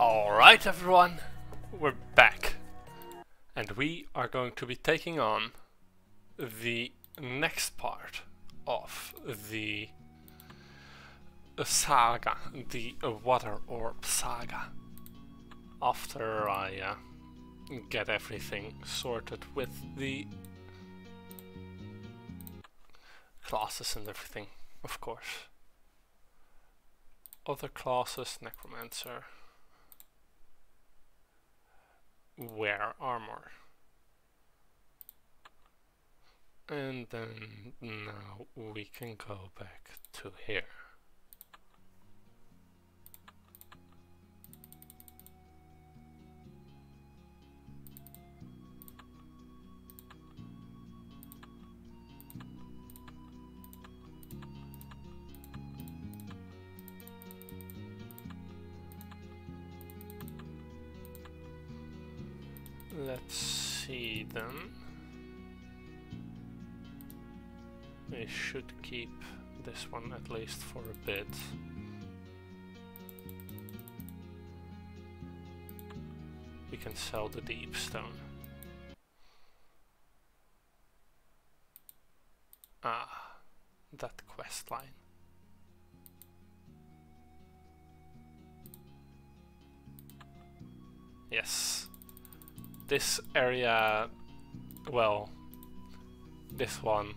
Alright everyone, we're back and we are going to be taking on the next part of the saga, the Water Orb saga, after I get everything sorted with the classes and everything, of course. Other classes, Necromancer, wear armor, and then now we can go back to here. Let's see then. We should keep this one at least for a bit. We can sell the deep stone. Ah, that quest line. Yes. This area, well, this one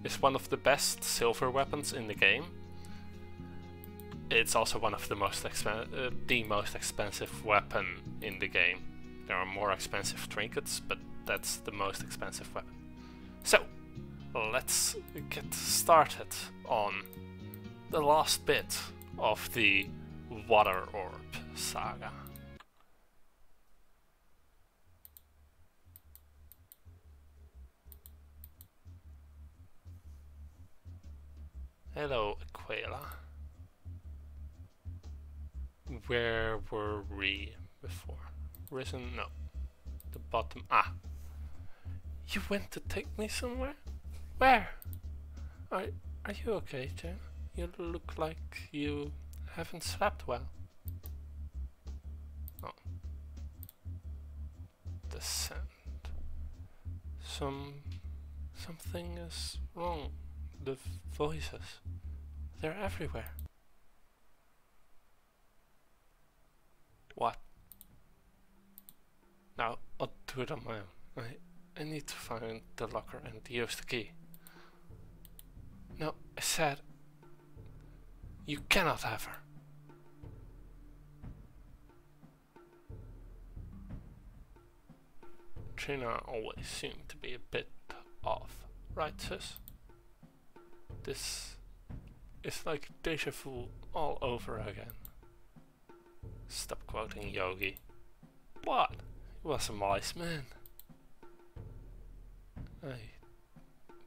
is one of the best silver weapons in the game. It's also one of the most expensive weapon in the game. There are more expensive trinkets, but that's the most expensive weapon. So, let's get started on the last bit of the Water Orb saga. Hello, Aquila. Where were we before? Risen? No. The bottom. Ah! You went to take me somewhere? Where? Are you okay, Jen? You look like you haven't slept well. Oh. Descent. Something is wrong. The voices. They're everywhere. What? Now, I'll do it on my own. I need to find the locker and use the key. No, I said... You cannot have her. Trina always seemed to be a bit off, right sis? This is like deja vu all over again. Stop quoting Yogi. What? He was a wise man. I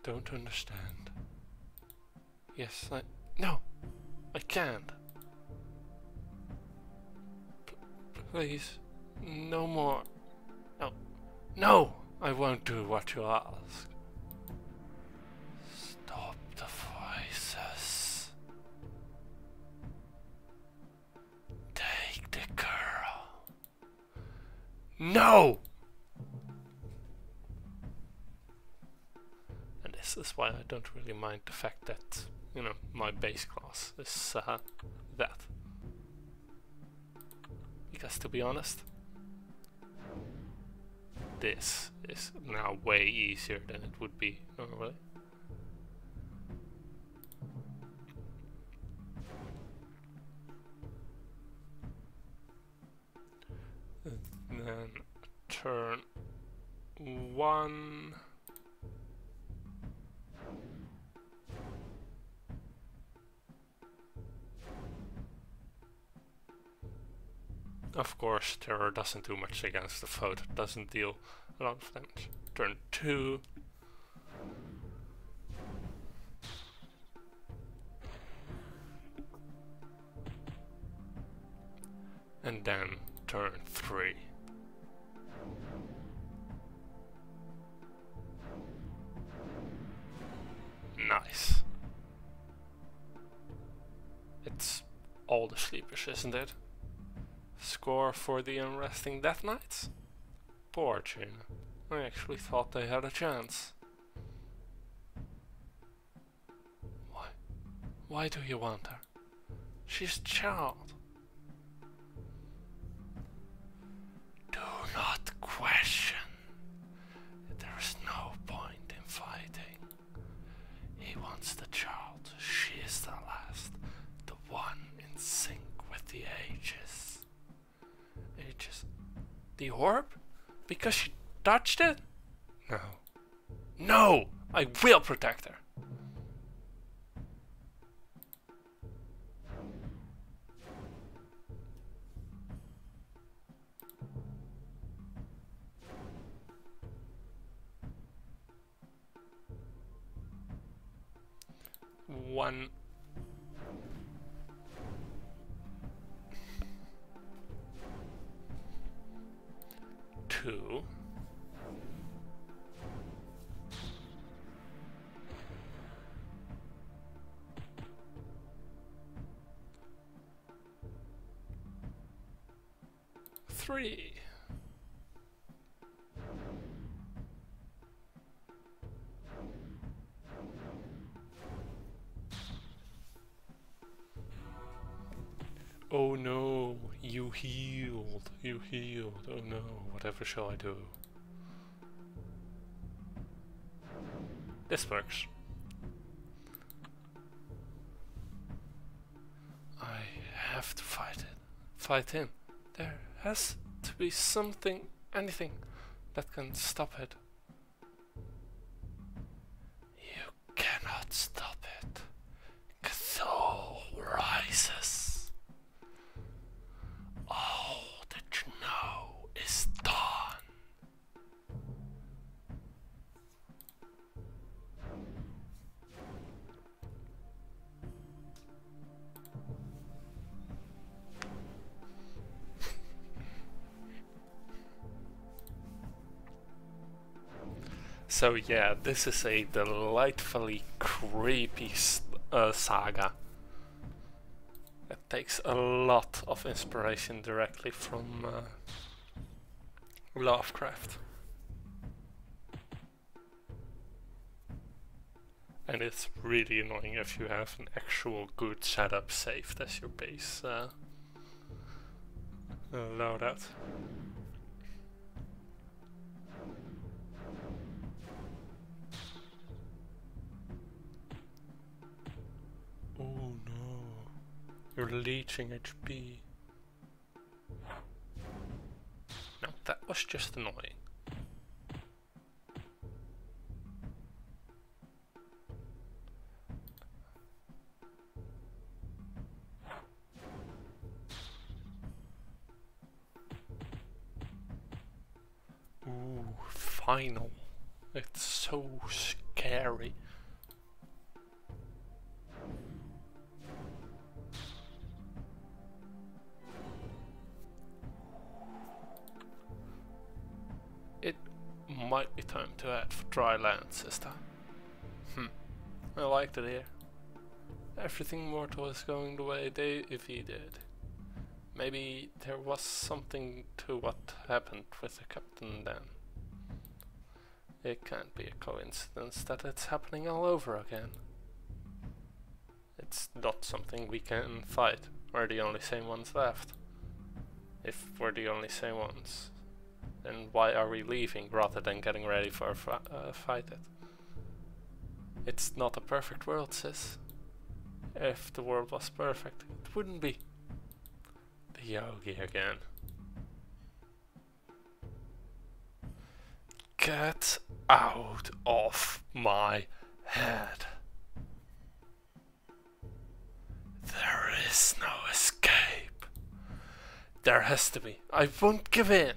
don't understand. Yes, no! I can't! Please, no more. No! No! I won't do what you ask. Stop the voices. Take the girl. No! And this is why I don't really mind the fact that, you know, my base class is that. Because to be honest, this is now way easier than it would be normally. Then turn 1. Of course, terror doesn't do much against the foe, it doesn't deal a lot of damage. Turn 2. And then turn 3. Nice. It's all the sleepers, isn't it? Score for the unresting Death Knights? Poor Jin. I actually thought they had a chance. Why? Why do you want her? She's a child. Do not question. There is no point in fighting. He wants the child. She is the last. The one in sync with the ages. Ages. The orb? Because she touched it? No. No! I will protect her. One. Two. Three. Oh no, you healed, you healed, oh no, whatever shall I do? This works. I have to fight it. Fight him. There has to be something, anything, that can stop it. You cannot stop it. Kathool rises. All that you know is done. So yeah, this is a delightfully creepy saga. It takes a lot of inspiration directly from Lovecraft. And it's really annoying if you have an actual good setup saved as your base loadout. Oh no, you're leeching HP. No, that was just annoying. Ooh, final. It's so scary. It might be time to add for dry lands this time. I liked it here. Everything mortal is going the way he did. Maybe there was something to what happened with the captain then. It can't be a coincidence that it's happening all over again. It's not something we can fight. We're the only sane ones left. If we're the only sane ones, then why are we leaving rather than getting ready for a fight it? It's not a perfect world, sis. If the world was perfect, it wouldn't be. The Yogi again. Get out of my head. There is no escape. There has to be. I won't give in.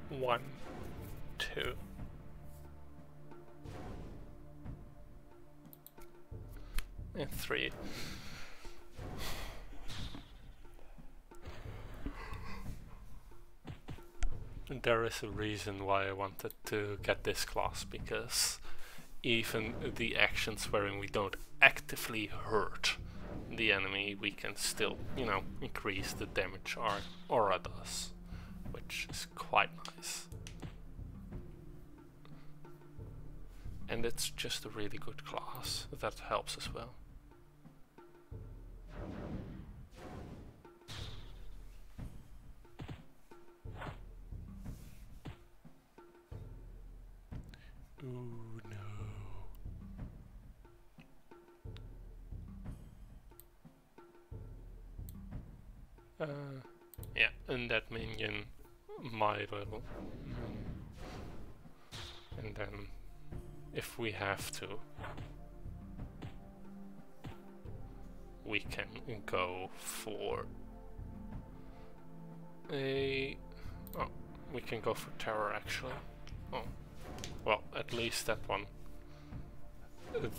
One, two. And three. there is a reason why I wanted to get this class, because even the actions wherein we don't actively hurt the enemy, we can still, you know, increase the damage our aura does, which is quite nice. And it's just a really good class that helps as well. Ooh, no. Yeah, and that minion, my little. And then, if we have to, we can go for a... oh, we can go for terror actually. Oh, well, at least that one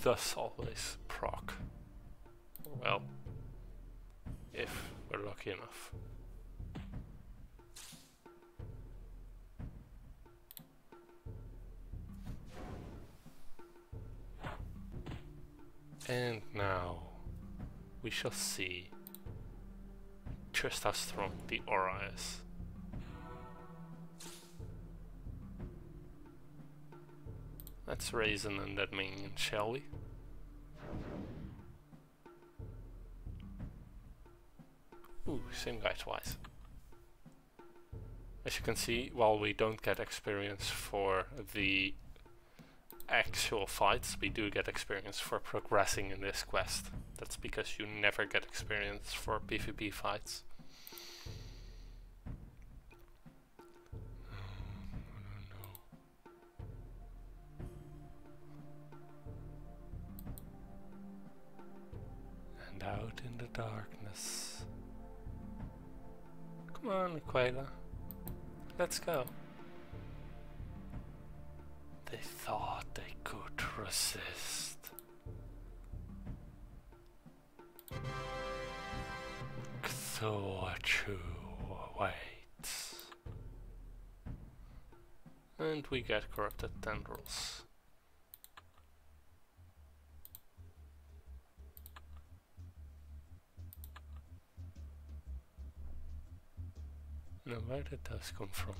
does always proc. Well, if we're lucky enough. And now we shall see just how strong the aura is. Let's raise an undead minion, shall we? Ooh, same guy twice. As you can see, while we don't get experience for the actual fights, we do get experience for progressing in this quest. That's because you never get experience for PvP fights. And out in the darkness. Come on, Aquila. Let's go. They thought they could resist. Kathool waits. And we get corrupted tendrils. Now where did those come from?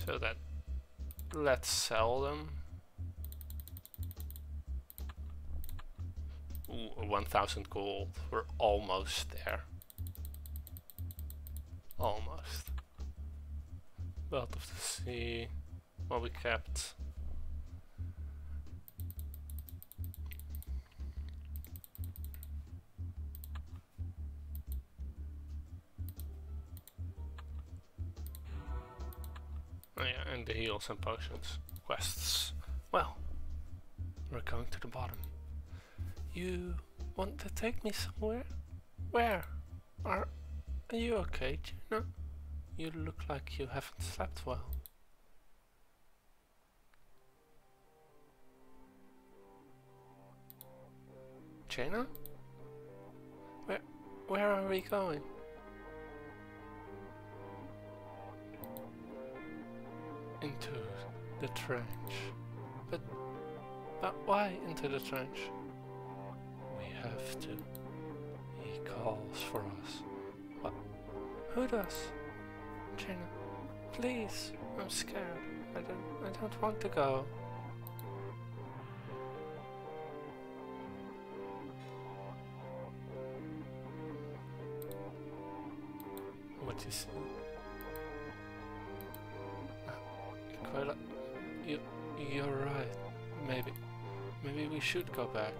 So that, let's sell them. Ooh, 1000 gold. We're almost there. Almost. Belt of the Sea. Well, we kept. Oh yeah, and the heals and potions. Quests. Well, we're going to the bottom. You want to take me somewhere? Where? Are you okay, Gina? You look like you haven't slept well. Jaina? Where are we going? Into the trench. But why into the trench? We have to. He calls for us. What? Who does? Jaina, please. I'm scared. I don't want to go. What is it? You're right. Maybe we should go back.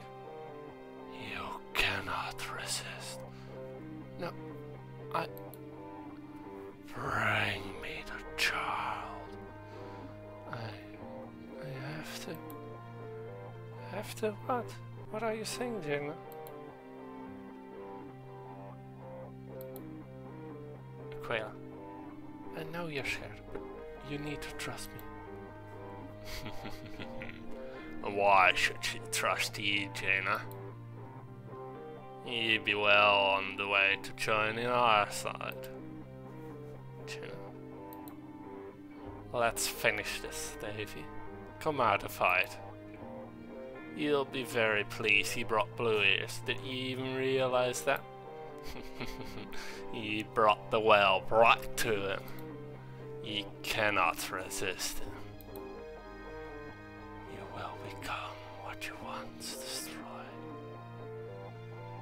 You cannot resist. No, bring me the child. I have to. Have to what? What are you saying, Jaina? Aquila, I know you're scared, but you need to trust me. Why should she trust you, Jaina? You'd be well on the way to joining our side. Let's finish this, Davy. Come out and fight. You'll be very pleased he brought blue ears. Did you even realize that? He brought the well right to him. You cannot resist him. You will become what you once destroyed.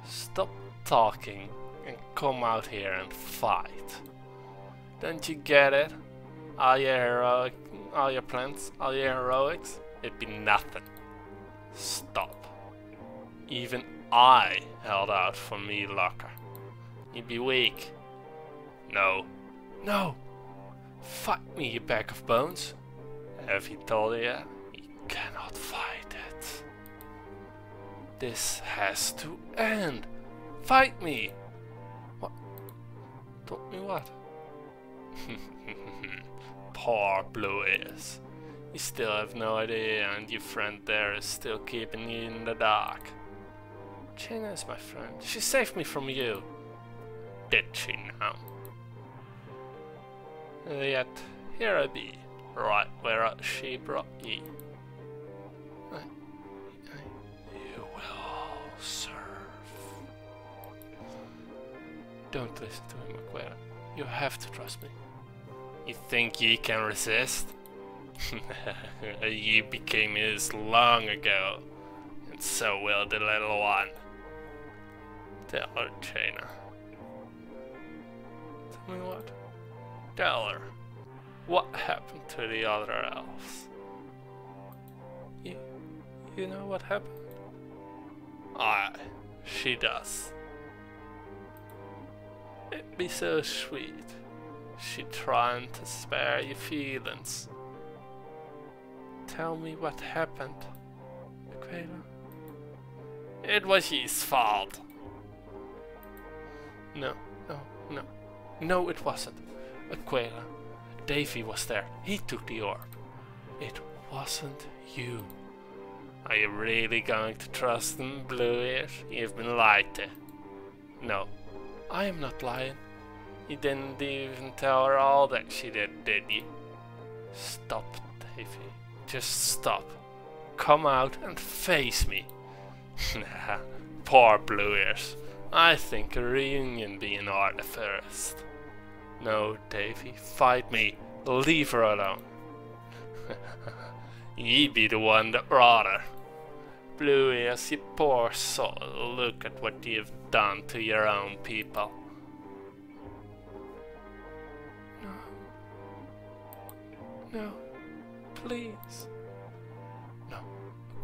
Stop talking and come out here and fight. Don't you get it? All your plans, all your heroics, it'd be nothing. Stop. Even I held out for me locker. You'd be weak. No. No! Fight me, you bag of bones. Have he told you yet? You cannot fight it. This has to end. Fight me! What? Told me what? Poor blue ears. You still have no idea, and your friend there is still keeping you in the dark. Jaina is my friend. She saved me from you. Did she now? Yet here I be, right where she brought ye. You will serve. Don't listen to him, Aquila. You have to trust me. You think ye can resist? You became his long ago, and so will the little one. Tell her, Jaina. Tell me what? Tell her. What happened to the other elves? You know what happened? Aye, she does. It'd be so sweet. She trying to spare your feelings. Tell me what happened, Aquila. It was his fault. No, it wasn't. Aquila, Davy was there. He took the orb. It wasn't you. Are you really going to trust him, Blue Ears? You've been lied to. No, I am not lying. You didn't even tell her all that she did you? Stop, Davy. Just stop. Come out and face me. Poor Blue Ears. I think a reunion be in order first. No, Davy, fight me. Leave her alone. Ye be the one that brought her. Blue Ears, you poor soul. Look at what you've done to your own people. No, please. No,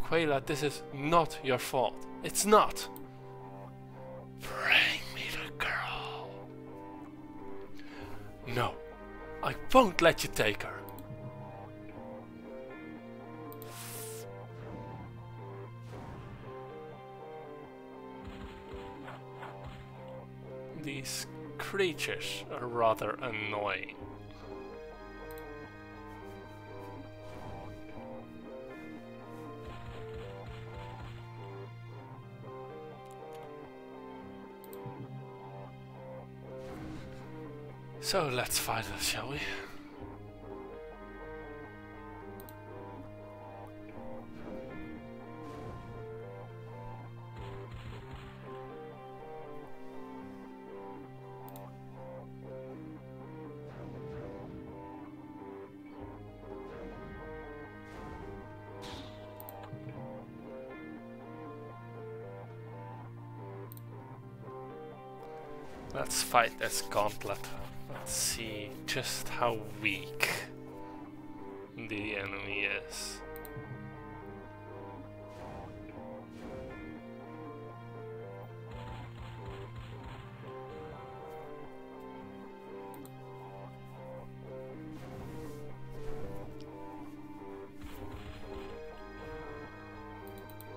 Aquila, this is not your fault. It's not. Bring me the girl. No, I won't let you take her. These creatures are rather annoying. So let's fight us, shall we? Let's fight this gauntlet. Let's see just how weak the enemy is.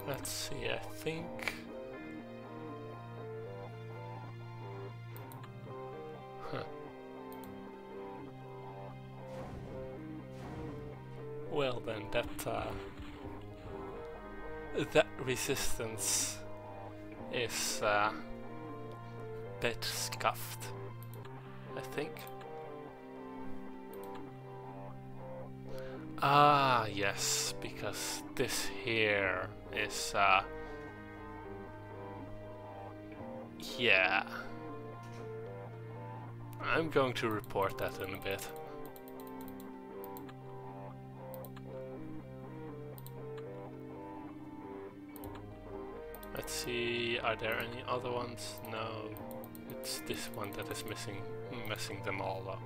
Let's see, I think... Well then, that resistance is a bit scuffed, I think. Ah, yes, because this here is, yeah. I'm going to report that in a bit. Let's see, are there any other ones? No, it's this one that is messing them all up.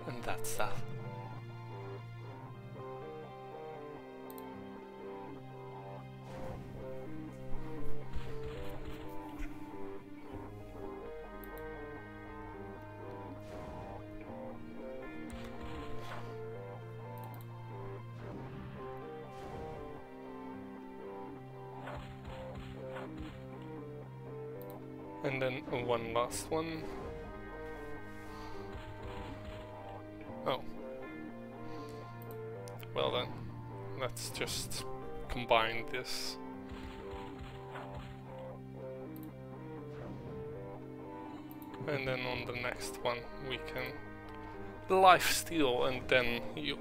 And that's that. And then one last one. Oh. Well then, let's just combine this. And then on the next one we can lifesteal and then you.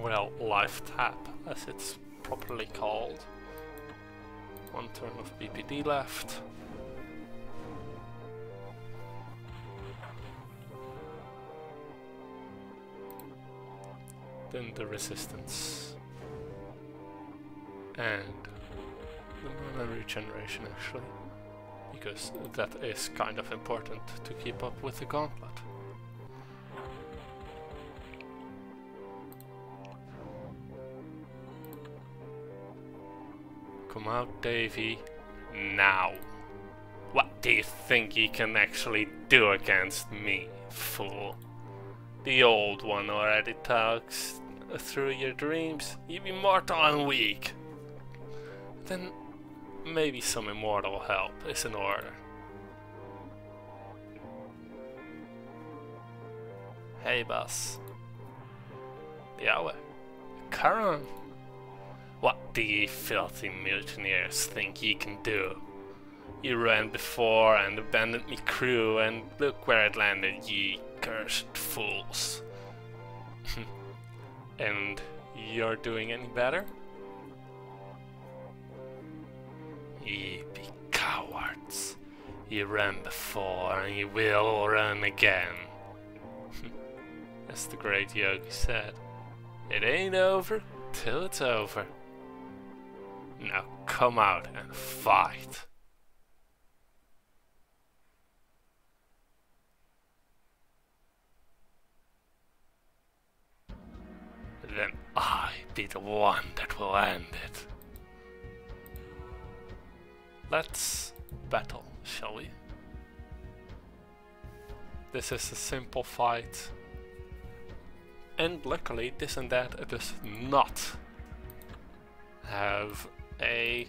Well, life tap, as it's properly called. One turn of BPD left. Then the resistance. And the mana regeneration actually. Because that is kind of important to keep up with the gauntlet. Come out, Davy. Now. What do you think you can actually do against me, fool? The old one already talks through your dreams. You be mortal and weak. Then maybe some immortal help is in order. Hey, boss. Yahweh. Karan. What do ye filthy mutineers think ye can do? You ran before and abandoned me crew, and look where it landed, ye cursed fools. And you're doing any better? Ye be cowards. You ran before and you will run again. As the great Yogi said, it ain't over till it's over. Now come out and fight. Then I be the one that will end it. Let's battle, shall we? This is a simple fight. And luckily this and that does not have a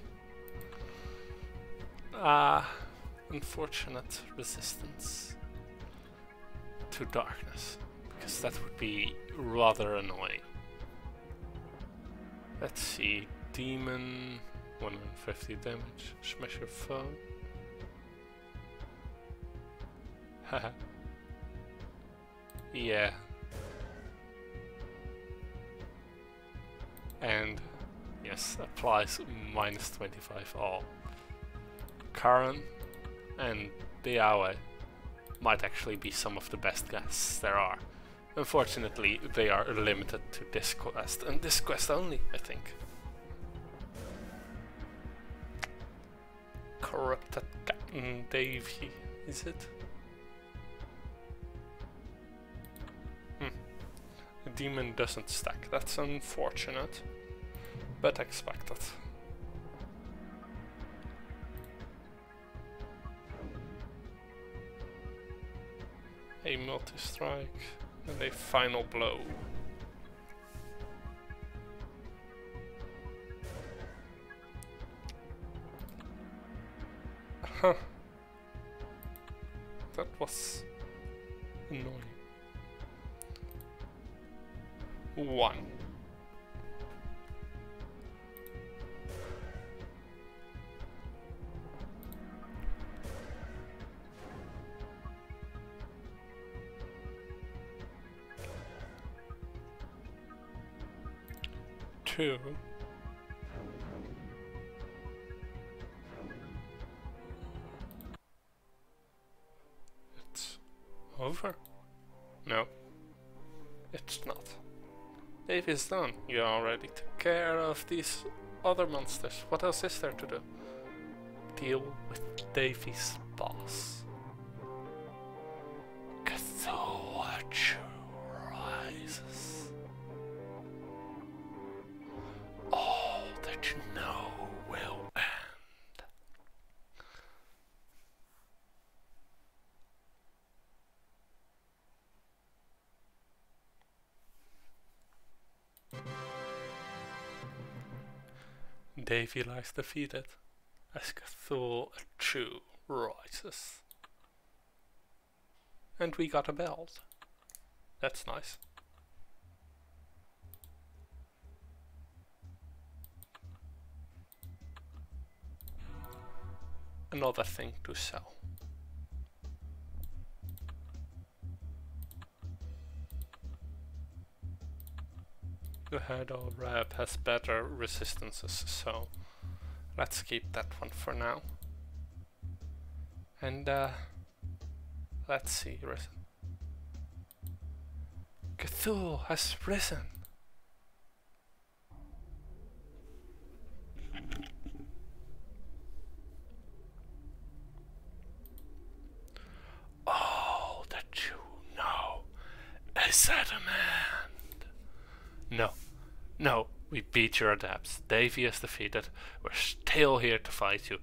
unfortunate resistance to darkness, because that would be rather annoying. Let's see, demon, 150 damage, smash your foe. Haha. Yeah. And yes, applies minus 25 all. Karan and the Yahweh might actually be some of the best guests there are. Unfortunately, they are limited to this quest, and this quest only, I think. Corrupted Captain Davy, is it? The demon doesn't stack, that's unfortunate, but expected. A multi-strike and a final blow. Huh. That was annoying. 1. Two. It's over? No, it's not. Davy's done. You already took care of these other monsters. What else is there to do? Deal with Davy's boss. Kathool rises. All that you know will end. Davy lies defeated as Kathool rises. And we got a belt. That's nice. Another thing to sell. The Headall Rab has better resistances, so let's keep that one for now. And let's see, risen. Kathool has risen. All that you know is adamant. No, no, we beat your adepts. Davy is defeated. We're still here to fight you.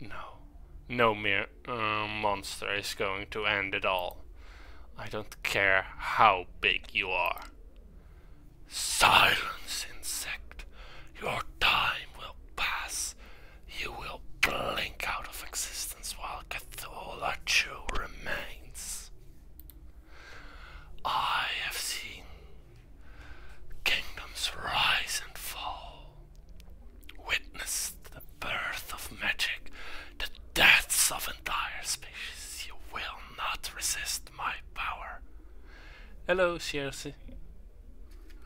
No, no mere monster is going to end it all. I don't care how big you are. Silence, insect. Your time will pass. You will blink out of existence while Kathool remains. I have seen kingdoms rise and fall, witnessed the birth of magic, the deaths of entire species. You will not resist my power. Hello, Circe.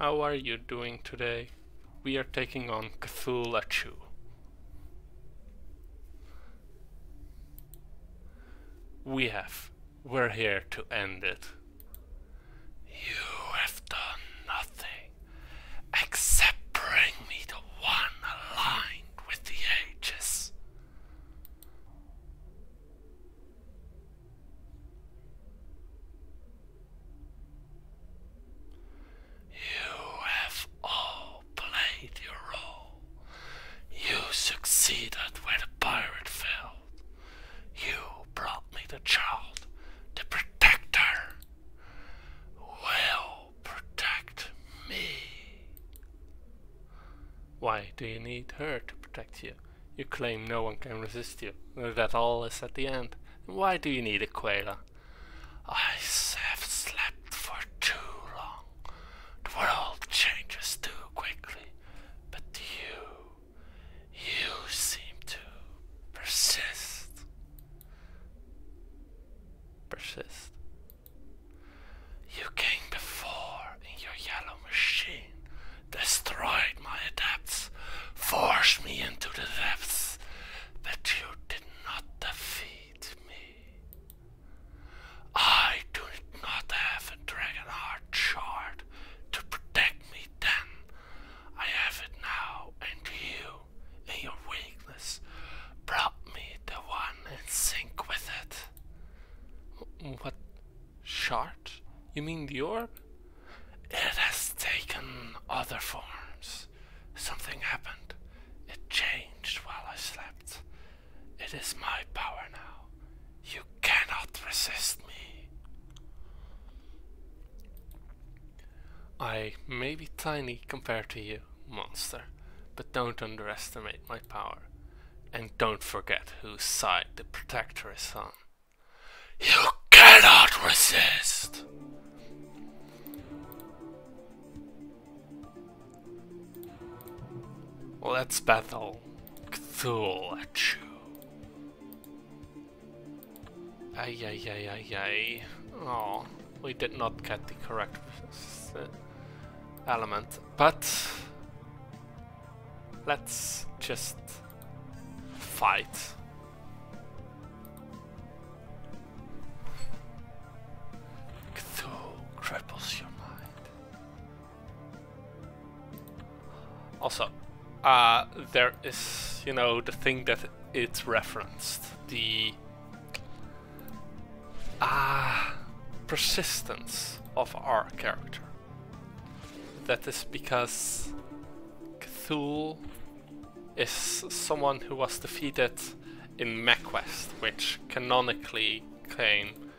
How are you doing today? We are taking on Kathool. We're here to end it. You have done nothing except bring me the one aligned with the ages. You have all played your role. You succeeded where the pirate failed. You brought me the child, the protector. Will protect me. Why do you need her to protect you? You claim no one can resist you. That all is at the end. Why do you need Aquila? I have slept for too long. The world changes too quickly. But you seem to persist. Persist. You came before in your yellow machine, destroyed my adepts, forced me into the depths, but you did not defeat me. I do not have a Dragonheart shard to protect me then. I have it now, and you, in your weakness, brought me the one in sync with it. What shard? You mean the orb? It has taken other forms. Something happened. It changed while I slept. It is my power now. You cannot resist me. I may be tiny compared to you, monster, but don't underestimate my power. And don't forget whose side the protector is on. You cannot resist! Let's battle Kathool at you. Ay ay ay ay ay. Oh, we did not get the correct element, but let's just fight. Kathool cripples your mind. Also, there is, you know, the thing that it's referenced, the persistence of our character. That is because Kathool is someone who was defeated in MechQuest, which canonically came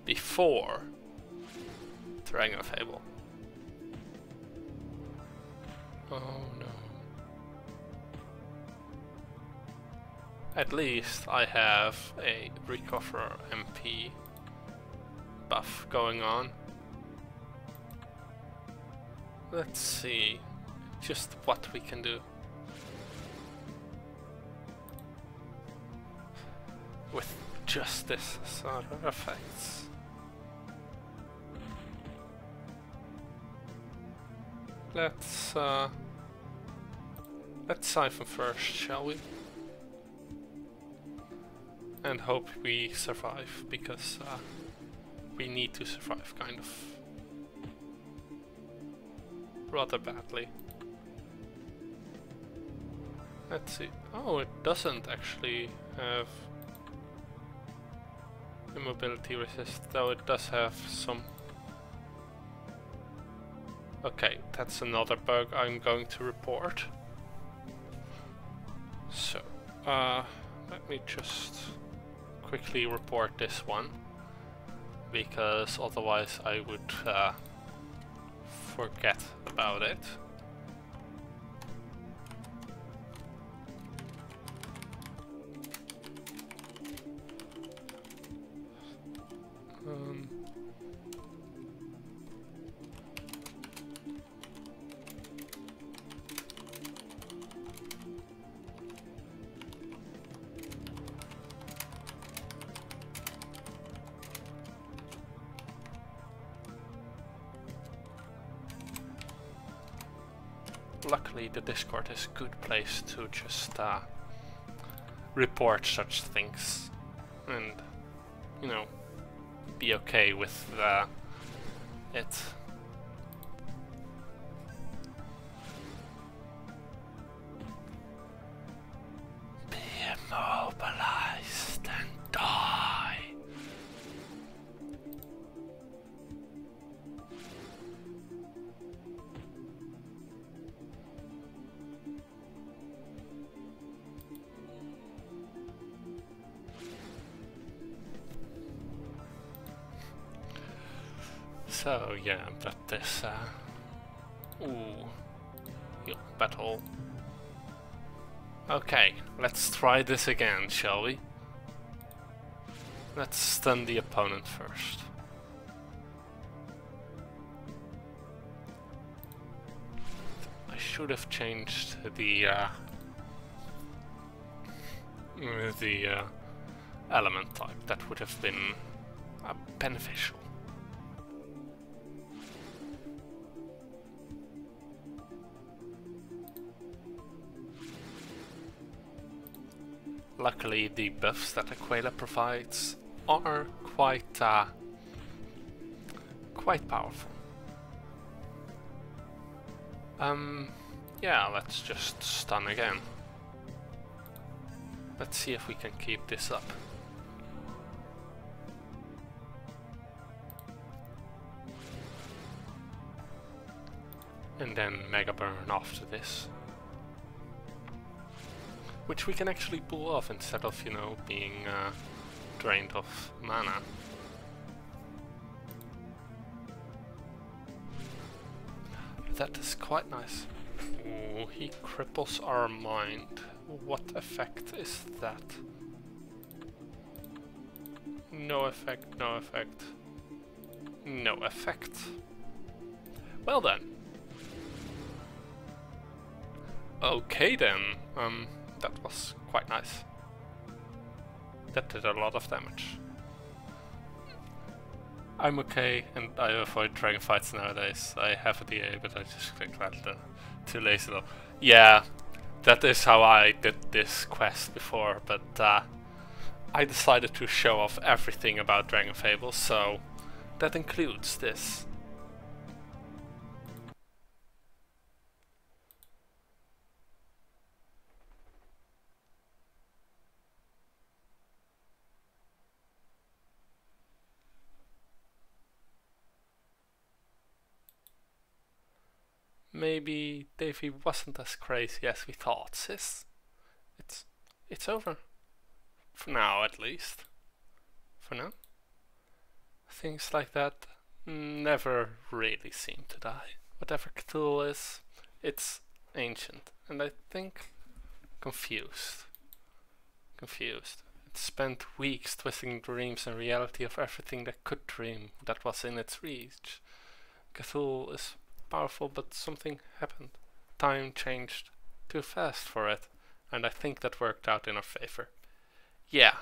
before Dragonfable. Oh no. At least I have a Recover MP buff going on. Let's see just what we can do with just this sort of effects. Let's siphon first, shall we? And hope we survive, because we need to survive, kind of. Rather badly. Let's see. Oh, it doesn't actually have immobility resist, though it does have some. Okay, that's another bug I'm going to report. So, let me just quickly report this one, because otherwise I would forget about it. Luckily the Discord is a good place to just report such things and, you know, be okay with it. Be immobilized and die. So yeah, but this battle. Okay, let's try this again, shall we? Let's stun the opponent first. I should have changed the element type. That would have been beneficial. Luckily, the buffs that Aquila provides are quite powerful. Yeah, let's just stun again. Let's see if we can keep this up. And then Mega Burn after this. Which we can actually pull off instead of, you know, being drained of mana. That is quite nice. Ooh, he cripples our mind. What effect is that? No effect, no effect. No effect. Well then. Okay then. That was quite nice. That did a lot of damage. I'm okay, and I avoid dragon fights nowadays. I have a DA, but I just click that too lazy though. Yeah, that is how I did this quest before, but I decided to show off everything about Dragonfable, so that includes this. Maybe Davy wasn't as crazy as we thought, sis. It's over. For now, at least. For now. Things like that never really seem to die. Whatever Kathool is, it's ancient, and I think confused. It spent weeks twisting dreams and reality of everything that could dream that was in its reach. Kathool is powerful, but something happened. Time changed too fast for it, and I think that worked out in our favor. Yeah,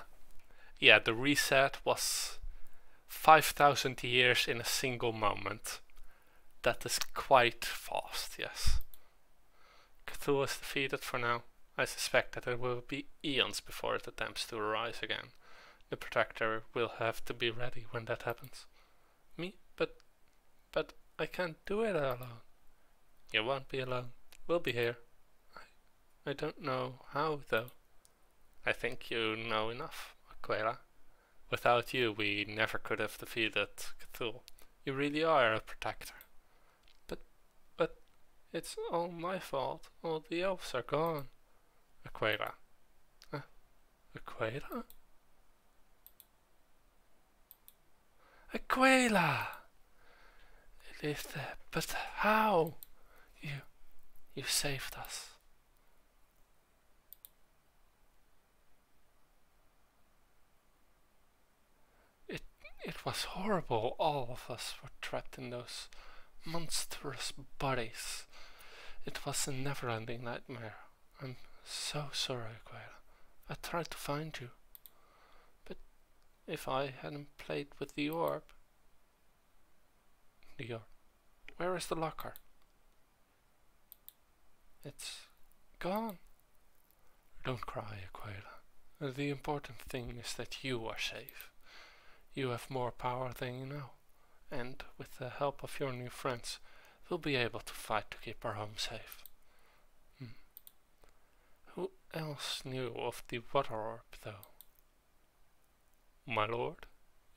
the reset was 5,000 years in a single moment. That is quite fast, yes. Kathool is defeated for now. I suspect that it will be eons before it attempts to arise again. The Protector will have to be ready when that happens. Me? But I can't do it alone. You won't be alone. We'll be here. I don't know how, though. I think you know enough, Aquila. Without you, we never could have defeated Kathool. You really are a protector. But it's all my fault. All the elves are gone. Aquila. Aquila? Aquila! But how? You saved us. It was horrible. All of us were trapped in those monstrous bodies. It was a never-ending nightmare. I'm so sorry, Aquila. I tried to find you. But if I hadn't played with the orb... The orb? Where is the locker? It's gone. Don't cry, Aquila. The important thing is that you are safe. You have more power than you know, and with the help of your new friends, we'll be able to fight to keep our home safe. Who else knew of the water orb, though? My lord,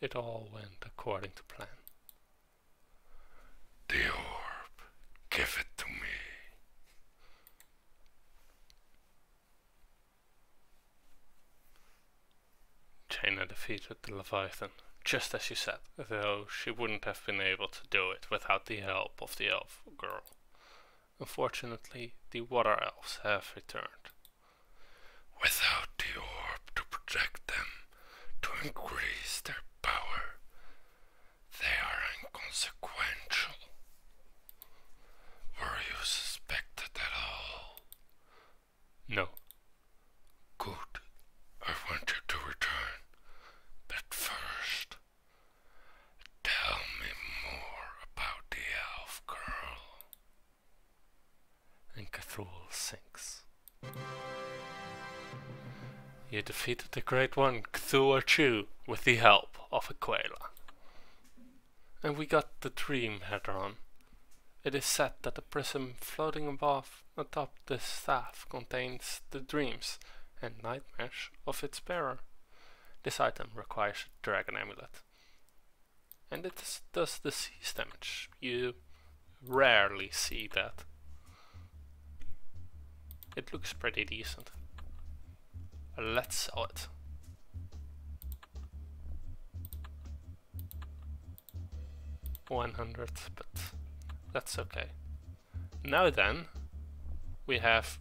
it all went according to plan. The orb, give it to me. Jaina defeated the Leviathan, just as she said, though she wouldn't have been able to do it without the help of the elf girl. Unfortunately, the water elves have returned. Without the orb to protect them, to increase their power, they are inconsequential. Were you suspected at all? No. Good. I want you to return. But first, tell me more about the elf girl. And Kathool sinks. You defeated the Great One, Kathool with the help of Aquila. And we got the dream Hadron. It is said that the prism floating above atop this staff contains the dreams and nightmares of its bearer. This item requires a dragon amulet. And it does disease damage. You rarely see that. It looks pretty decent. Let's sell it. $100, but that's okay. Now then, we have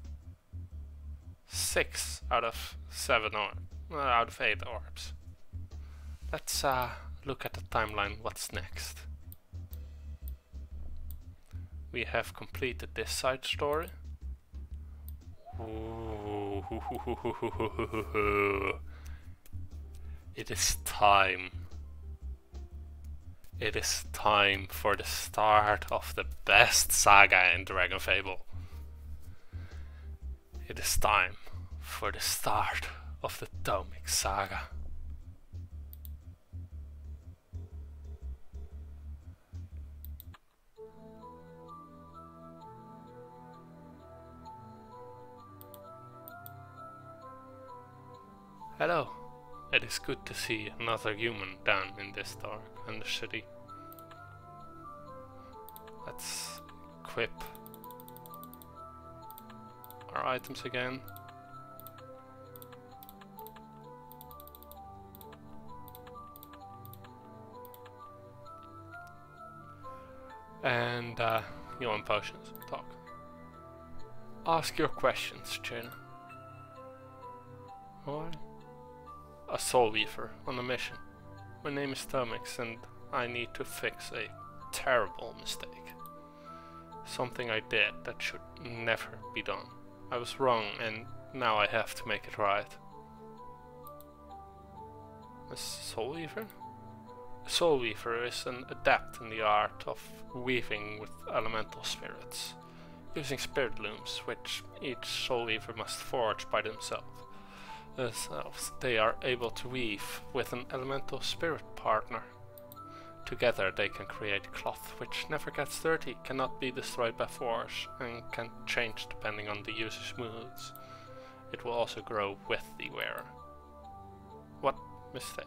6 out of 7 out of 8 orbs. Let's look at the timeline. What's next? We have completed this side story. Ooh. It is time. It is time for the start of the best saga in Dragonfable. It is time for the start of the Tomic saga. Hello. It is good to see another human down in this dark undercity. Let's equip our items again. And you want potions? Talk. Ask your questions, Jaina. Why? A soul weaver on a mission. My name is Tomix and I need to fix a terrible mistake. Something I did that should never be done. I was wrong and now I have to make it right. A soul weaver? A soul weaver is an adept in the art of weaving with elemental spirits, using spirit looms which each soul weaver must forge by themselves. They are able to weave with an elemental spirit partner. Together they can create cloth which never gets dirty, cannot be destroyed by force, and can change depending on the user's moods. It will also grow with the wearer. What mistake?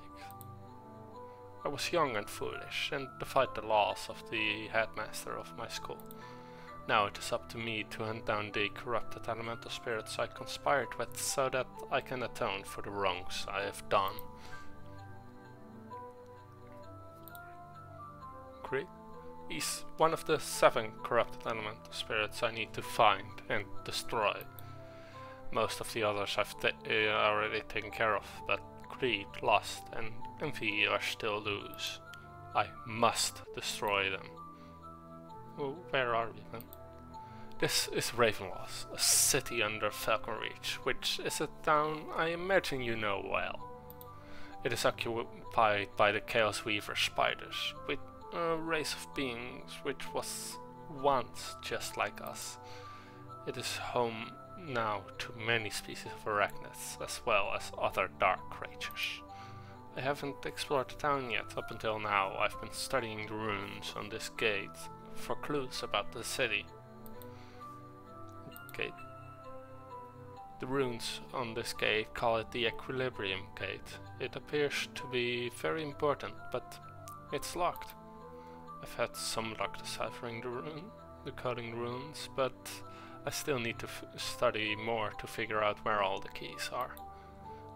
I was young and foolish, and defied the laws of the headmaster of my school. Now it is up to me to hunt down the corrupted elemental spirits I conspired with, so that I can atone for the wrongs I have done. Great. He's one of the 7 corrupted elemental spirits I need to find and destroy. Most of the others I've already taken care of, but greed, lust and envy are still loose. I must destroy them. Well, where are we then? This is Ravenloft, a city under Falconreach, which is a town I imagine you know well. It is occupied by the Chaos Weaver spiders, with a race of beings which was once just like us. It is home now to many species of arachnids, as well as other dark creatures. I haven't explored the town yet. Up until now I've been studying the runes on this gate for clues about the city. Gate. The runes on this gate call it the Equilibrium Gate. It appears to be very important, but it's locked. I've had some luck deciphering the coding runes, but I still need to study more to figure out where all the keys are.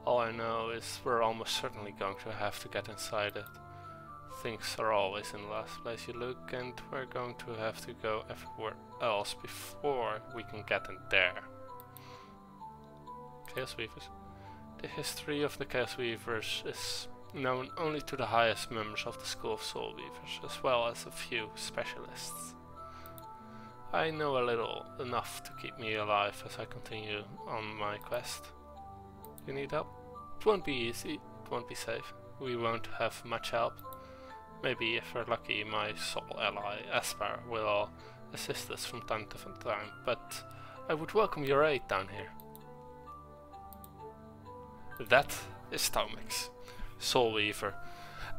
All I know is we're almost certainly going to have to get inside it. Things are always in the last place you look, and we're going to have to go everywhere else before we can get in there. Chaos Weavers. The history of the Chaos Weavers is known only to the highest members of the School of Soul Weavers, as well as a few specialists. I know a little enough to keep me alive as I continue on my quest. You need help? It won't be easy, it won't be safe. We won't have much help. Maybe if we're lucky, my soul ally, Aspar, will assist us from time to time, but I would welcome your aid down here. That is Tomix, Soul Weaver,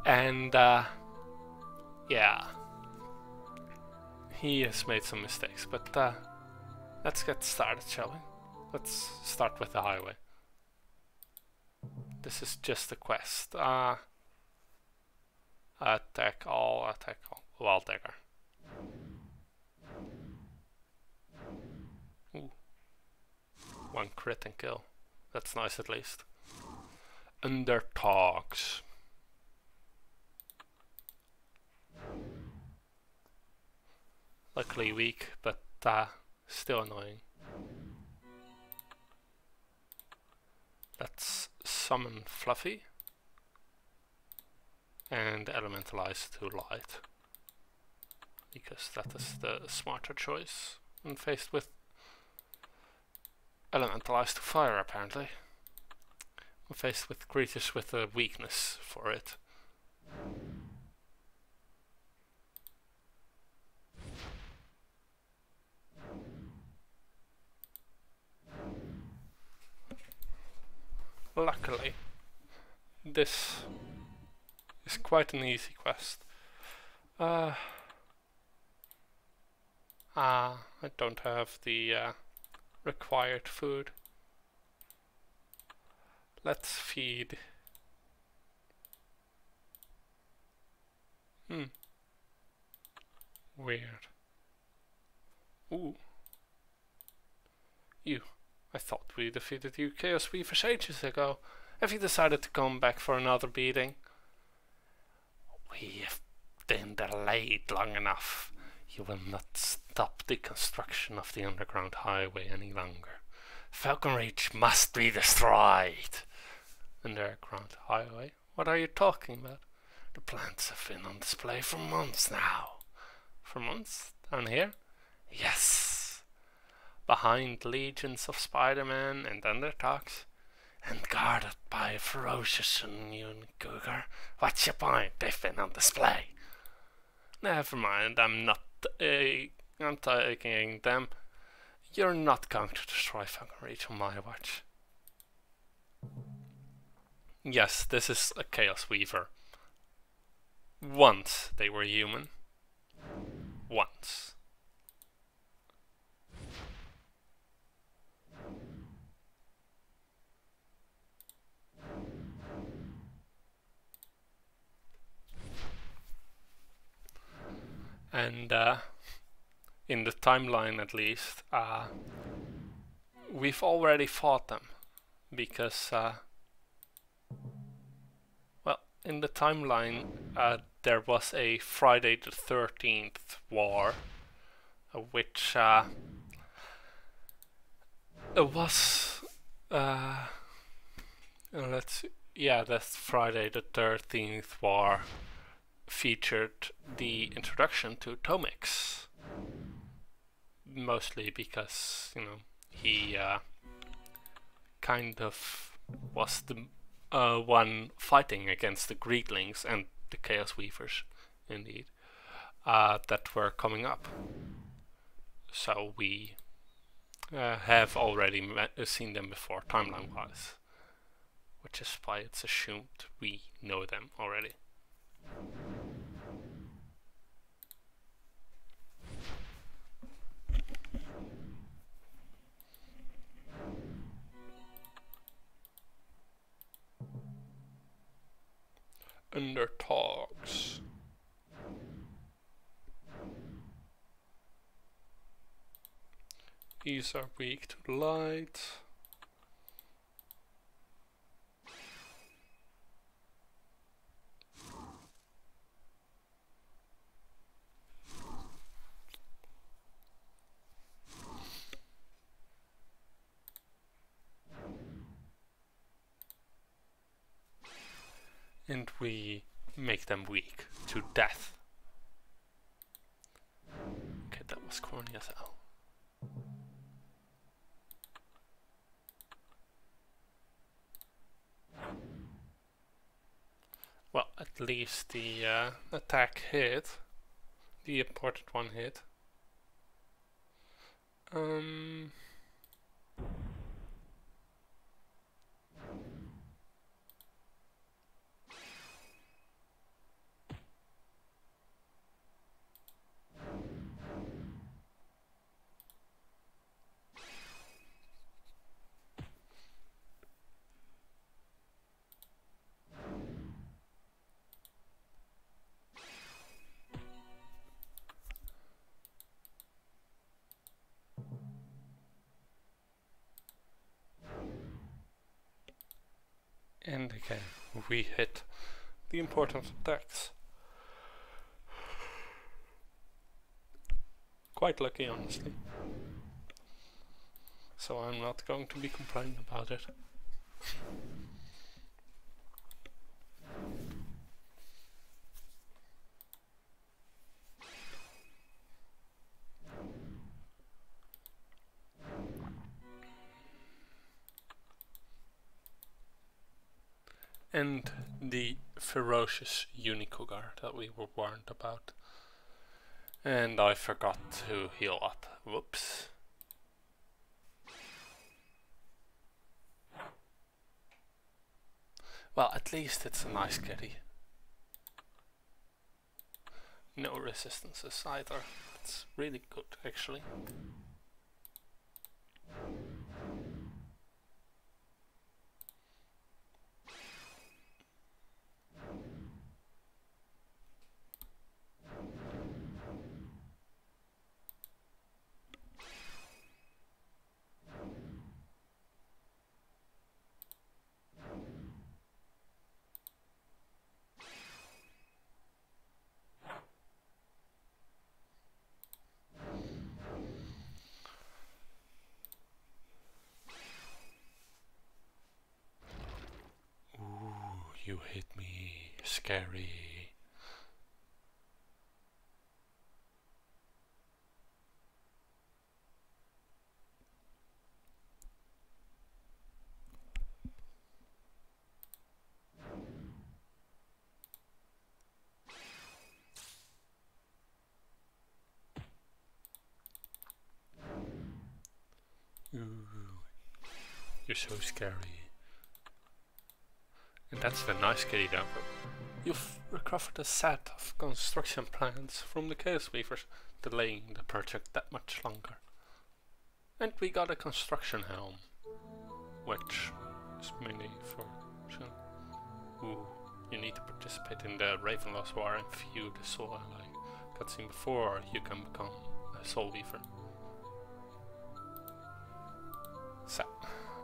and yeah, he has made some mistakes, but let's get started, shall we? Let's start with the highway. This is just a quest. Attack all, Wall Dagger. Ooh. 1 crit and kill. That's nice at least. Underdogs. Luckily weak, but still annoying. Let's summon Fluffy. and elementalize to light, because that is the smarter choice. And faced with elementalize to fire, apparently. I'm faced with creatures with a weakness for it. Luckily, this is quite an easy quest. I don't have the required food. Let's feed. Weird. Ooh. You. I thought we defeated you Chaos Weavers ages ago. Have you decided to come back for another beating? We have been delayed long enough. You will not stop the construction of the underground highway any longer. Falcon Reach must be destroyed. Underground highway? What are you talking about? The plans have been on display for months now. For months? Down here? Yes. Behind legions of Spider-Man and Underdogs, and guarded by a ferocious immune cougar. What's your point? They've been on display. Never mind, I'm taking them. You're not going to destroy Falcon Reach on my watch. Yes, this is a Chaos Weaver. Once they were human. Once. And in the timeline, at least, we've already fought them, because well, in the timeline there was a Friday the 13th war, which it was let's see, yeah, that's Friday the 13th war featured the introduction to Tomix, mostly because, you know, he kind of was the one fighting against the Greedlings and the Chaos Weavers, indeed, that were coming up. So we have already seen them before, timeline-wise, which is why it's assumed we know them already. Underdogs. These are weak to the light. And we make them weak to death. Okay, that was corny as hell. Well, at least the attack hit. The important one hit. And again, we hit the important attacks. Quite lucky, honestly. So I'm not going to be complaining about it. And the ferocious Unicougar that we were warned about. And I forgot to heal up. Whoops. Well, at least it's a nice kitty. No resistances either. That's really good, actually. You hit me, scary. Ooh, you're so scary. And that's the nice kitty though. You've recovered a set of construction plans from the Chaos Weavers, delaying the project that much longer. And we got a construction helm, which is mainly for... Ooh, you need to participate in the Ravenlost War and view the Soul Ally cutscene before you can become a Soul Weaver. So,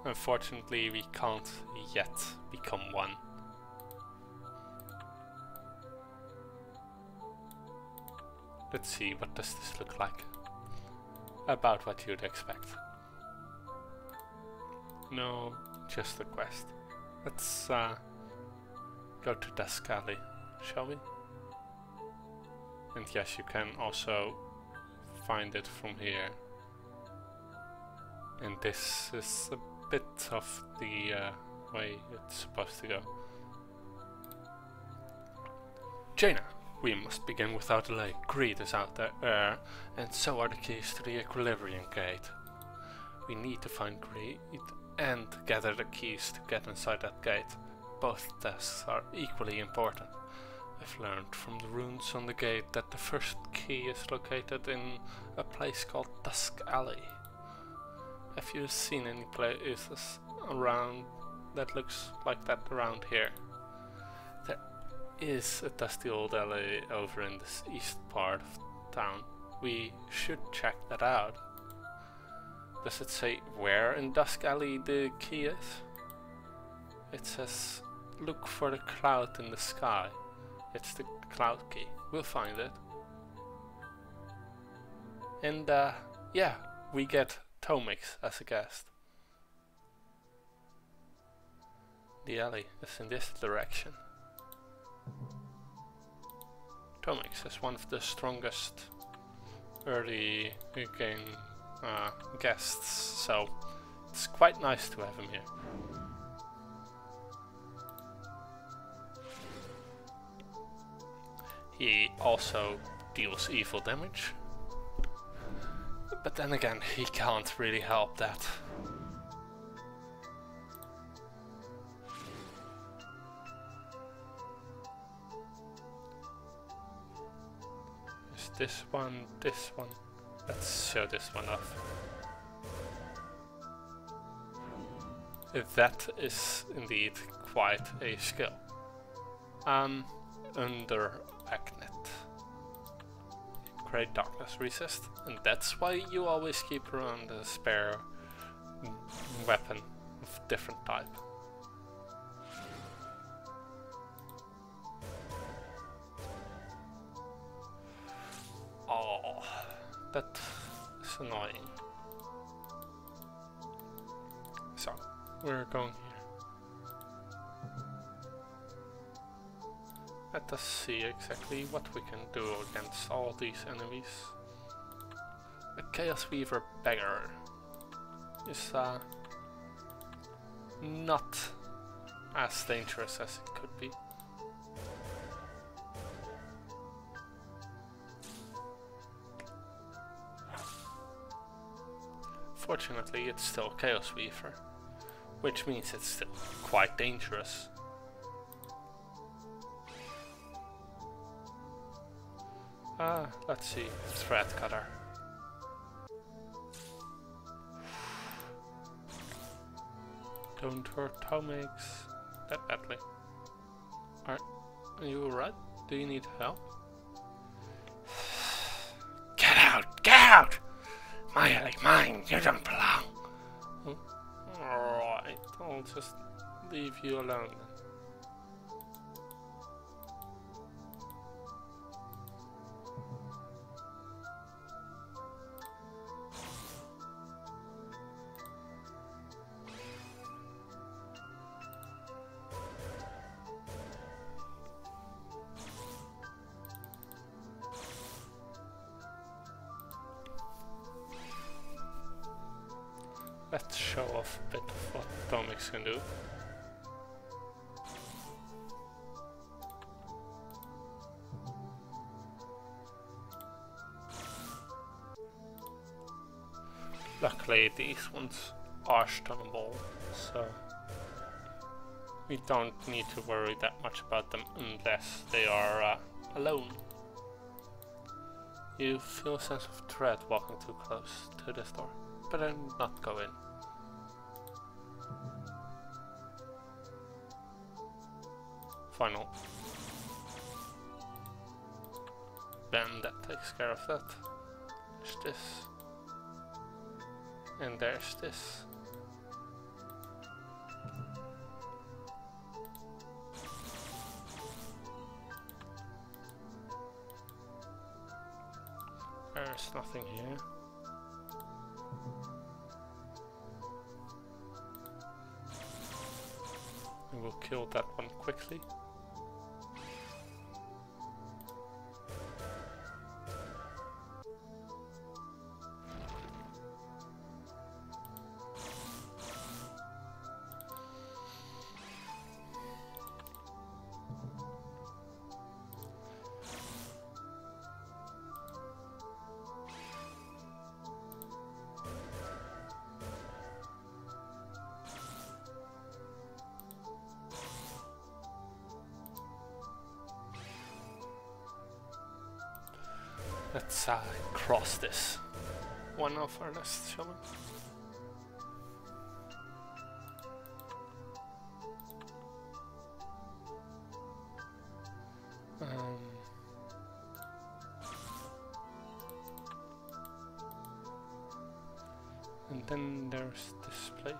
unfortunately we can't yet become one. Let's see, what does this look like? About what you'd expect. No, just a quest. Let's go to Dusk Alley, shall we? And yes, you can also find it from here. And this is a bit of the way it's supposed to go. Jaina, we must begin without delay. Greed is out there, and so are the keys to the Equilibrium Gate. We need to find Greed and gather the keys to get inside that gate. Both tasks are equally important. I've learned from the runes on the gate that the first key is located in a place called Dusk Alley. Have you seen any places around that looks like that around here? There is a dusty old alley over in this east part of town. We should check that out. Does it say where in Dusk Alley the key is? It says look for the cloud in the sky. It's the cloud key. We'll find it. And yeah, we get Tomix as a guest. The alley is in this direction. Tomix is one of the strongest early game guests, so it's quite nice to have him here. He also deals evil damage, but then again, he can't really help that. Is this one, this one? Let's show this one off. That is indeed quite a skill. Under Agnet. Great Darkness Resist, and that's why you always keep around a spare weapon of different type. Oh, that is annoying. So, we're going here. Let us see exactly what we can do against all these enemies. A Chaos Weaver Beggar is not as dangerous as it could be. Fortunately, it's still Chaos Weaver, which means it's still quite dangerous. Let's see, Thread Cutter. Don't hurt Tomix that badly. Are you alright? Do you need help? Get out! Get out! Mine, you don't belong. Alright, I'll just leave you alone then. Let's show off a bit of what Tomix can do. Luckily these ones are stunnable, so we don't need to worry that much about them unless they are alone. You feel a sense of dread walking too close to this door. Better not go in. Final. Bam, that takes care of that. There's this. And there's this. There's nothing here. And we'll kill that one quickly. Let's cross this. One of our next shaman. And then there's this place.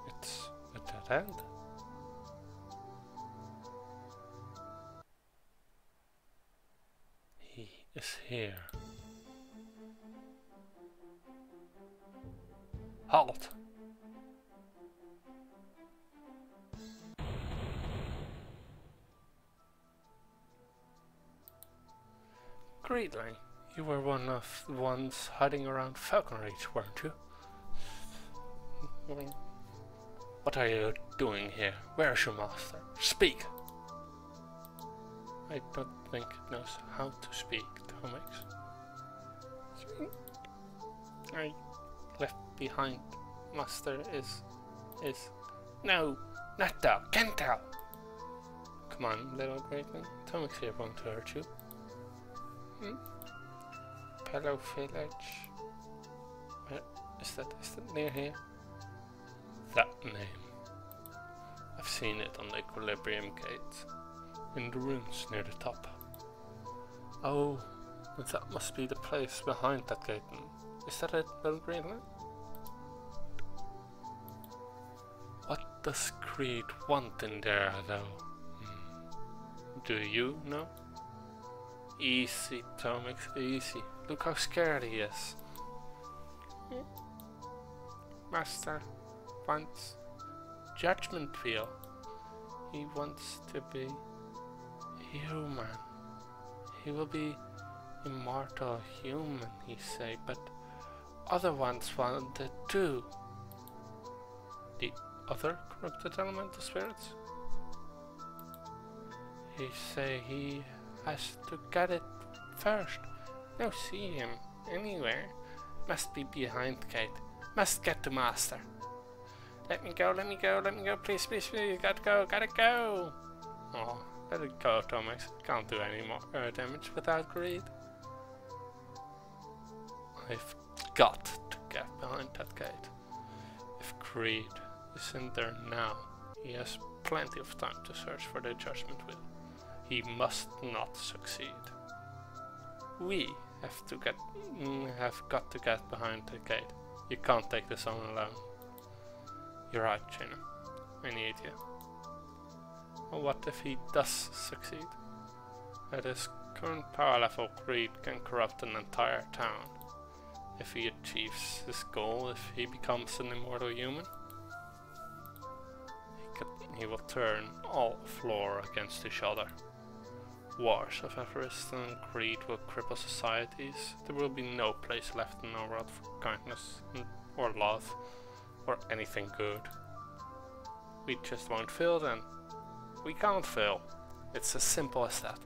It's a dead end. Is here. Halt! Greatly, you were one of the ones hiding around Falcon Reach, weren't you? What are you doing here? Where is your master? Speak! I don't think it knows how to speak, Tomix. I left behind. Master is... No! Not thou! Can't thou! Come on, little greatling. Tomix here won't hurt you. Pillow Village. Where is that? Is that near here? That name. I've seen it on the Equilibrium Gate. In the ruins near the top. Oh, that must be the place behind that gate. Is that it, little greenland? What does Creed want in there, though? Do you know? Easy, Tomix, easy. Look how scared he is. Master wants judgment wheel. He wants to be human. He will be immortal human, he say, but other ones want it too. other corrupted elemental spirits? He say he has to get it first. No see him anywhere. Must be behind gate. Must get to master. Let me go, let me go, let me go, please, please, please, gotta go! Oh, let it go, Tomix. Can't do any more damage without greed. I've got to get behind that gate. If greed is in there now, he has plenty of time to search for the judgment wheel. He must not succeed. We have got to get behind the gate. You can't take this on alone. You're right, Jaina. I need you. Well, what if he does succeed? At his current power level, greed can corrupt an entire town. If he achieves his goal, if he becomes an immortal human, he will turn all of lore against each other. Wars of avarice and greed will cripple societies. There will be no place left in our world for kindness or love or anything good. We just won't fail then. We can't fail. It's as simple as that.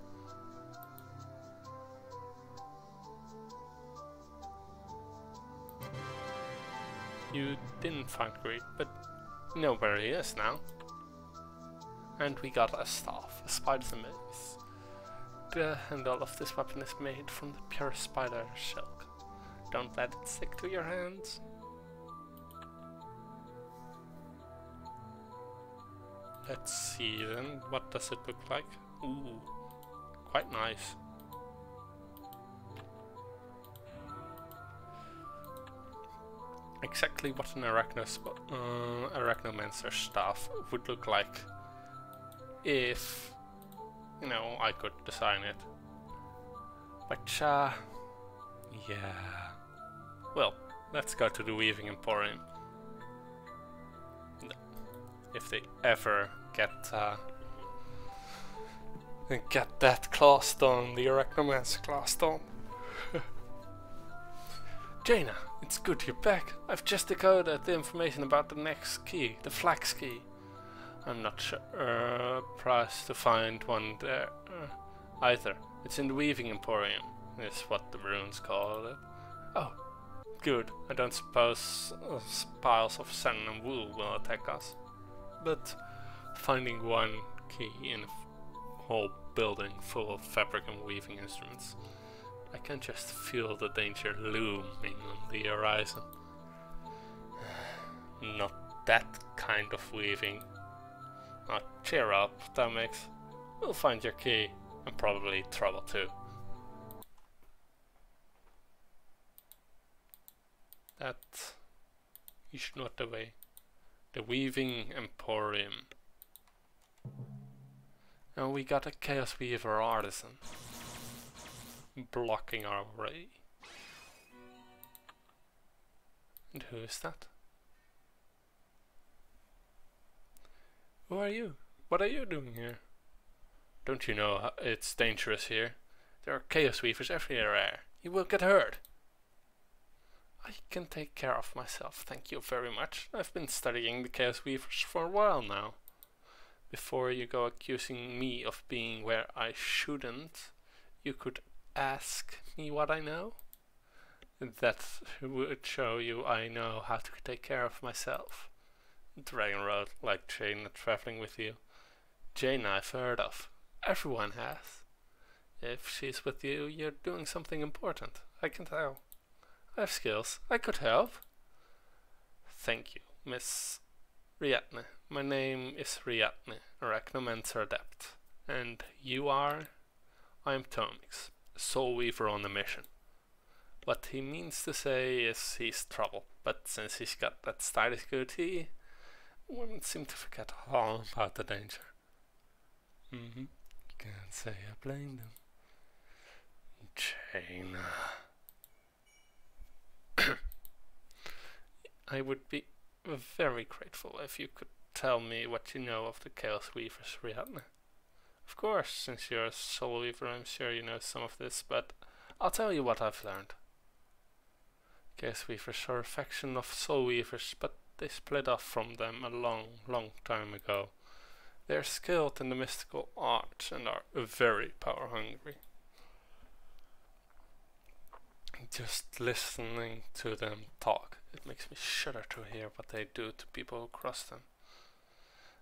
You didn't find greed, but you know where he is now. And we got a staff, a spider's mace. The handle of this weapon is made from the pure spider silk. Don't let it stick to your hands. Let's see then, what does it look like? Ooh, quite nice. Exactly what an arachnomancer's staff would look like if, you know, I could design it. But yeah. Well, let's go to the Weaving Emporium. If they ever get that class done, the Arachnomancer class done. Jaina, it's good you're back. I've just decoded the information about the next key, the flax key. I'm not surprised to find one there either. It's in the Weaving Emporium, is what the runes call it. Oh, good. I don't suppose piles of sand and wool will attack us. But finding one key in a whole building full of fabric and weaving instruments, I can just feel the danger looming on the horizon. Not that kind of weaving. Oh, cheer up, Tomix. We'll find your key, and probably trouble too. That is not the way. The Weaving Emporium. And we got a Chaos Weaver Artisan blocking our way. And who is that? Who are you? What are you doing here? Don't you know it's dangerous here? There are Chaos Weavers everywhere. You will get hurt. I can take care of myself, thank you very much. I've been studying the Chaos Weavers for a while now. Before you go accusing me of being where I shouldn't, you could ask me what I know. That would show you I know how to take care of myself. Dragon Road, like Jaina traveling with you. Jaina I've heard of. Everyone has. If she's with you, you're doing something important. I can tell. I have skills. I could help. Thank you, Miss Riatne. My name is Riatne, Arachnomancer Adept. And you are? I'm Tomix, Soul Weaver on a mission. What he means to say is he's trouble, but since he's got that status good, he wouldn't seem to forget all about the danger. Can't say I blame them. Jaina. I would be very grateful if you could tell me what you know of the Chaos Weavers, Riatne. Of course, since you're a Soul Weaver, I'm sure you know some of this, but I'll tell you what I've learned. Chaos Weavers are a faction of Soul Weavers, but They split off from them a long time ago. They are skilled in the mystical arts and are very power hungry. Just listening to them talk, it makes me shudder to hear what they do to people who cross them.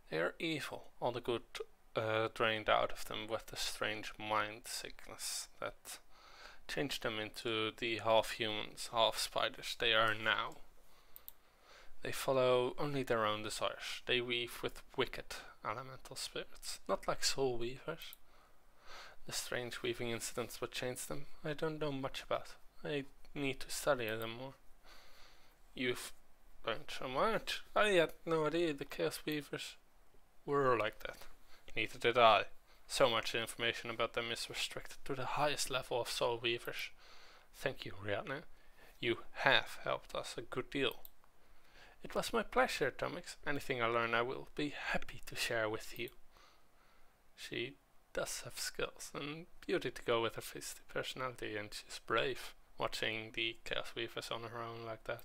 They are evil, all the good drained out of them with the strange mind sickness that changed them into the half humans, half spiders they are now. They follow only their own desires. They weave with wicked elemental spirits, not like soul weavers. The strange weaving incidents what changed them, I don't know much about. I need to study them more. You've learned so much. I had no idea the Chaos Weavers were like that. Neither did I. So much information about them is restricted to the highest level of Soul Weavers. Thank you, Rihanna. You have helped us a good deal. It was my pleasure, Tomix. Anything I learn I will be happy to share with you. She does have skills and beauty to go with her feisty personality, and she's brave, watching the Chaos Weavers on her own like that.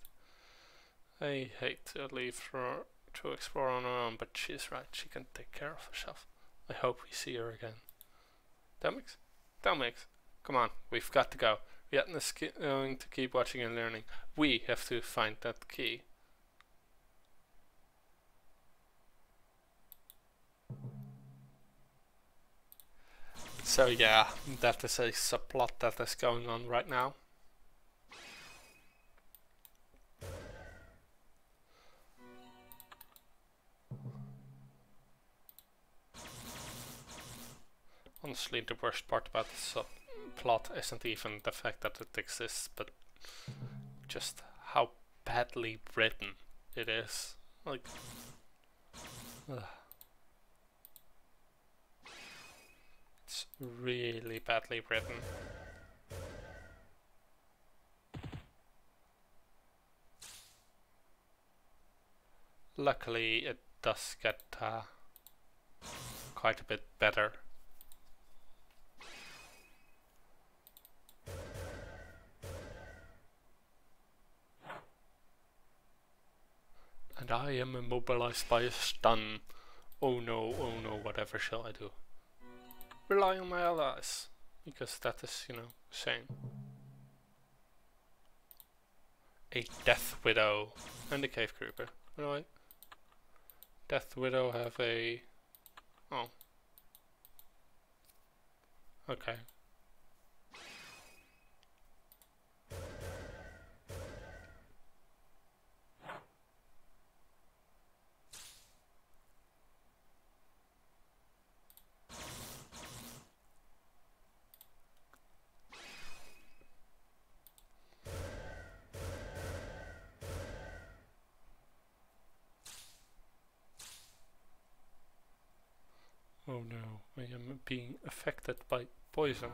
I hate to leave her to explore on her own, but she's right, she can take care of herself. I hope we see her again. Tomix? Tomix, come on, we've got to go. Rihanna is going to keep watching and learning. We have to find that key. So yeah, that is a subplot that is going on right now. Honestly, the worst part about the subplot isn't even the fact that it exists, but just how badly written it is. Like, it's really badly written. Luckily, it does get quite a bit better. And I am immobilized by a stun. Oh no, whatever shall I do? Rely on my allies, because that is, you know, same. A Death Widow and a Cave Creeper. Right? Death Widow have a... oh. Okay. Oh no, I am being affected by poison.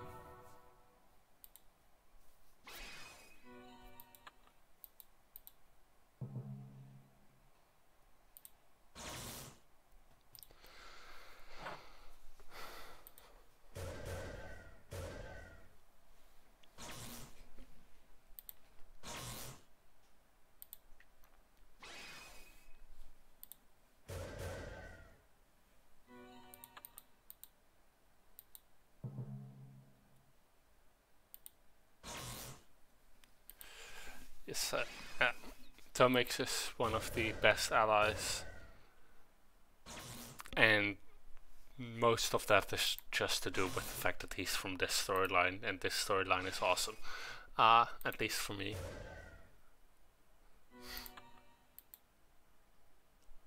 Yes, Tomix is one of the best allies, and most of that is just to do with the fact that he's from this storyline, and this storyline is awesome, at least for me.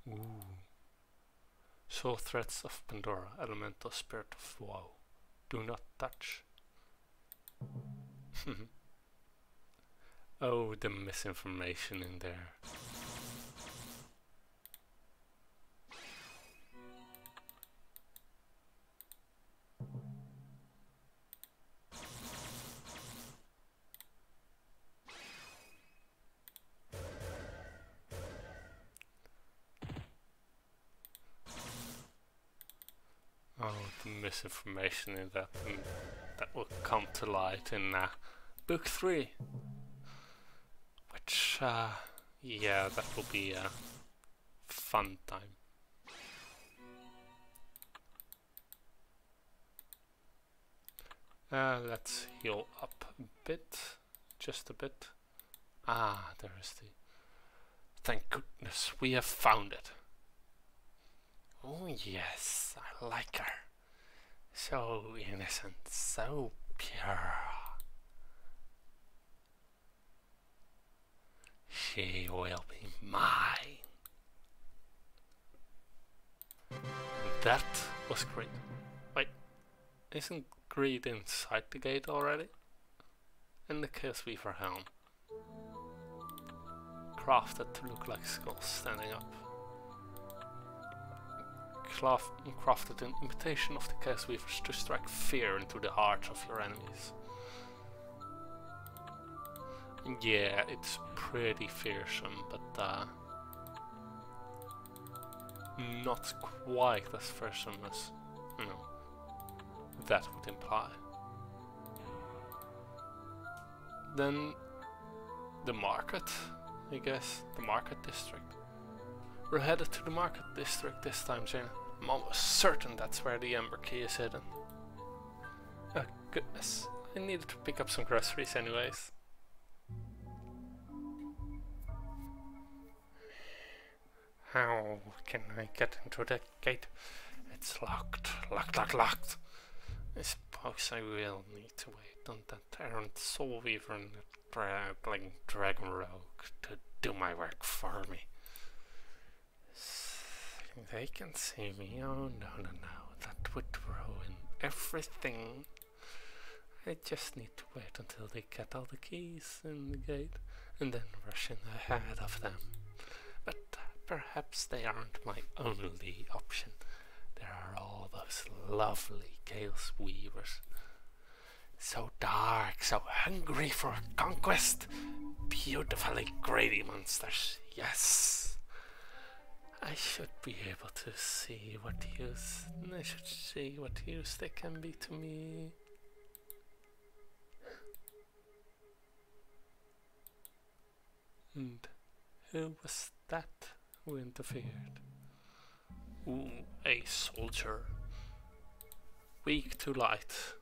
Ooh. Soul Threads of Pandora, Elemental Spirit of Woe. Do not touch. Oh, the misinformation in there. Oh, the misinformation in that, and that will come to light in book 3. Which, yeah, that will be fun time. Let's heal up a bit, just a bit. Ah, there is the... Thank goodness, we have found it. Oh yes, I like her. So innocent, so pure. She will be mine. That was great. Wait, isn't Greed inside the gate already? And the Chaos Weaver helm. Crafted to look like skulls standing up. Crafted in imitation of the Chaos Weavers to strike fear into the hearts of your enemies. Yeah, it's pretty fearsome, but not quite as fearsome as, you know, that would imply. Then the market, I guess, the market district. We're headed to the market district this time, Jaina. I'm almost certain that's where the Ember Key is hidden. Oh goodness, I needed to pick up some groceries anyways. How can I get into the gate? It's locked, locked. I suppose I will need to wait on that errant soul weaver and the traveling dragon rogue to do my work for me. They can see me. Oh no, that would ruin everything. I just need to wait until they get all the keys in the gate and then rush in ahead of them. But perhaps they aren't my only option. There are all those lovely Chaos Weavers. So dark, so hungry for conquest. Beautifully greedy monsters, yes. I should be able to see what use they can be to me. And who was that who interfered? Ooh, a soldier. Weak to light.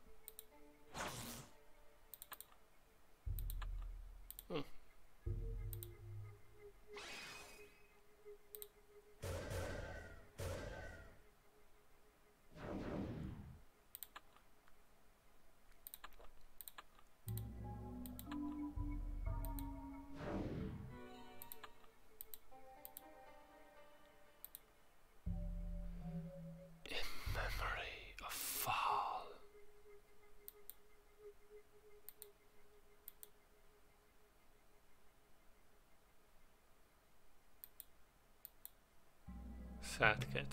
Sad kid.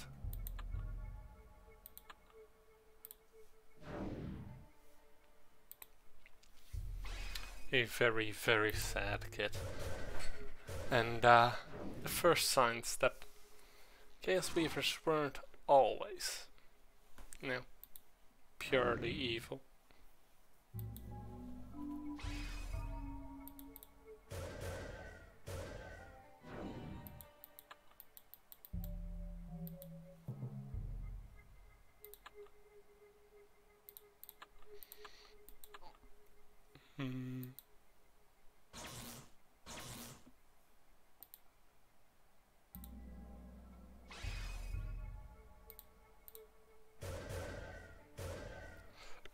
A very, very sad kid. And the first signs that Chaos Weavers weren't always, you know, purely evil.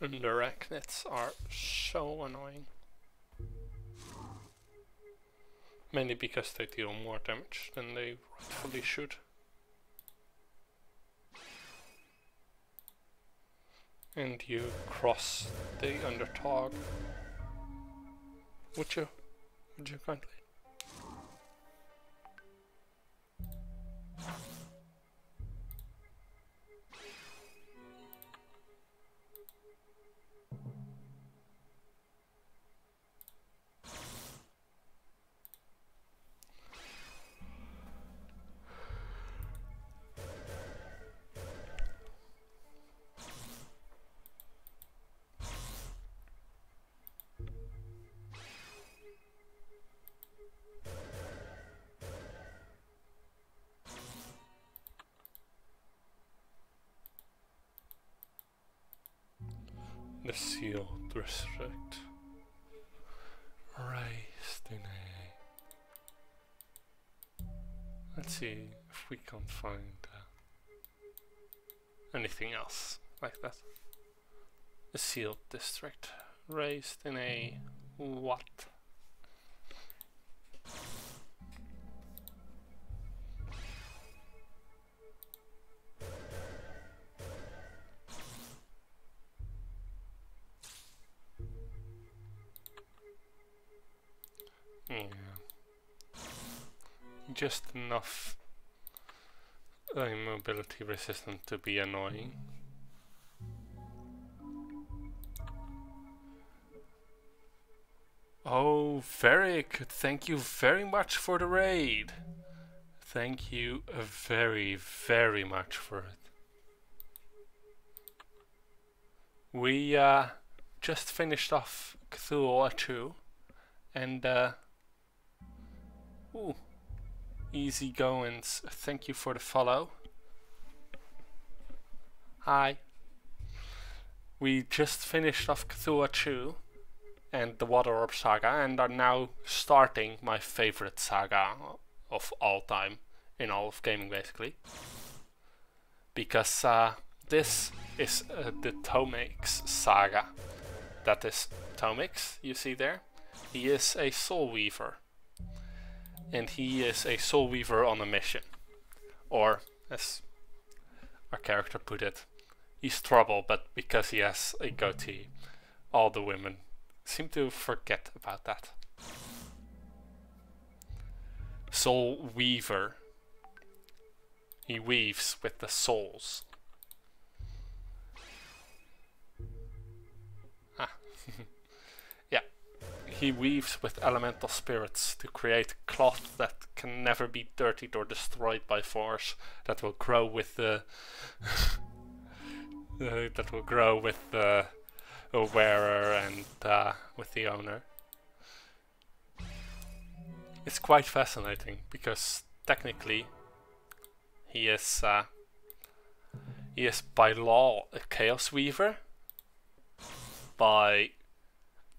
And the arachnids are so annoying. Mainly because they deal more damage than they rightfully should. And you cross the undertog. Would you kindly? The sealed district. Raised in a... Let's see if we can find anything else like that. The sealed district. Raised in a... what? Yeah. Just enough mobility resistant to be annoying. Oh, very good. Thank you very much for the raid. Thank you very, very much for it. We just finished off Kathool 2 and ooh, easy goings. Thank you for the follow. Hi. We just finished off Kathool 2 and the Water Orb Saga and are now starting my favorite saga of all time in all of gaming basically. Because this is the Tomix saga. That is Tomix, you see there. He is a soul weaver. And he is a soul weaver on a mission. Or, as our character put it, he's trouble, but because he has a goatee, all the women seem to forget about that. Soul weaver. He weaves with the souls. Yeah. He weaves with elemental spirits to create cloth that can never be dirtied or destroyed by force, that will grow with the wearer and with the owner. It's quite fascinating because technically he is by law a Chaos Weaver. By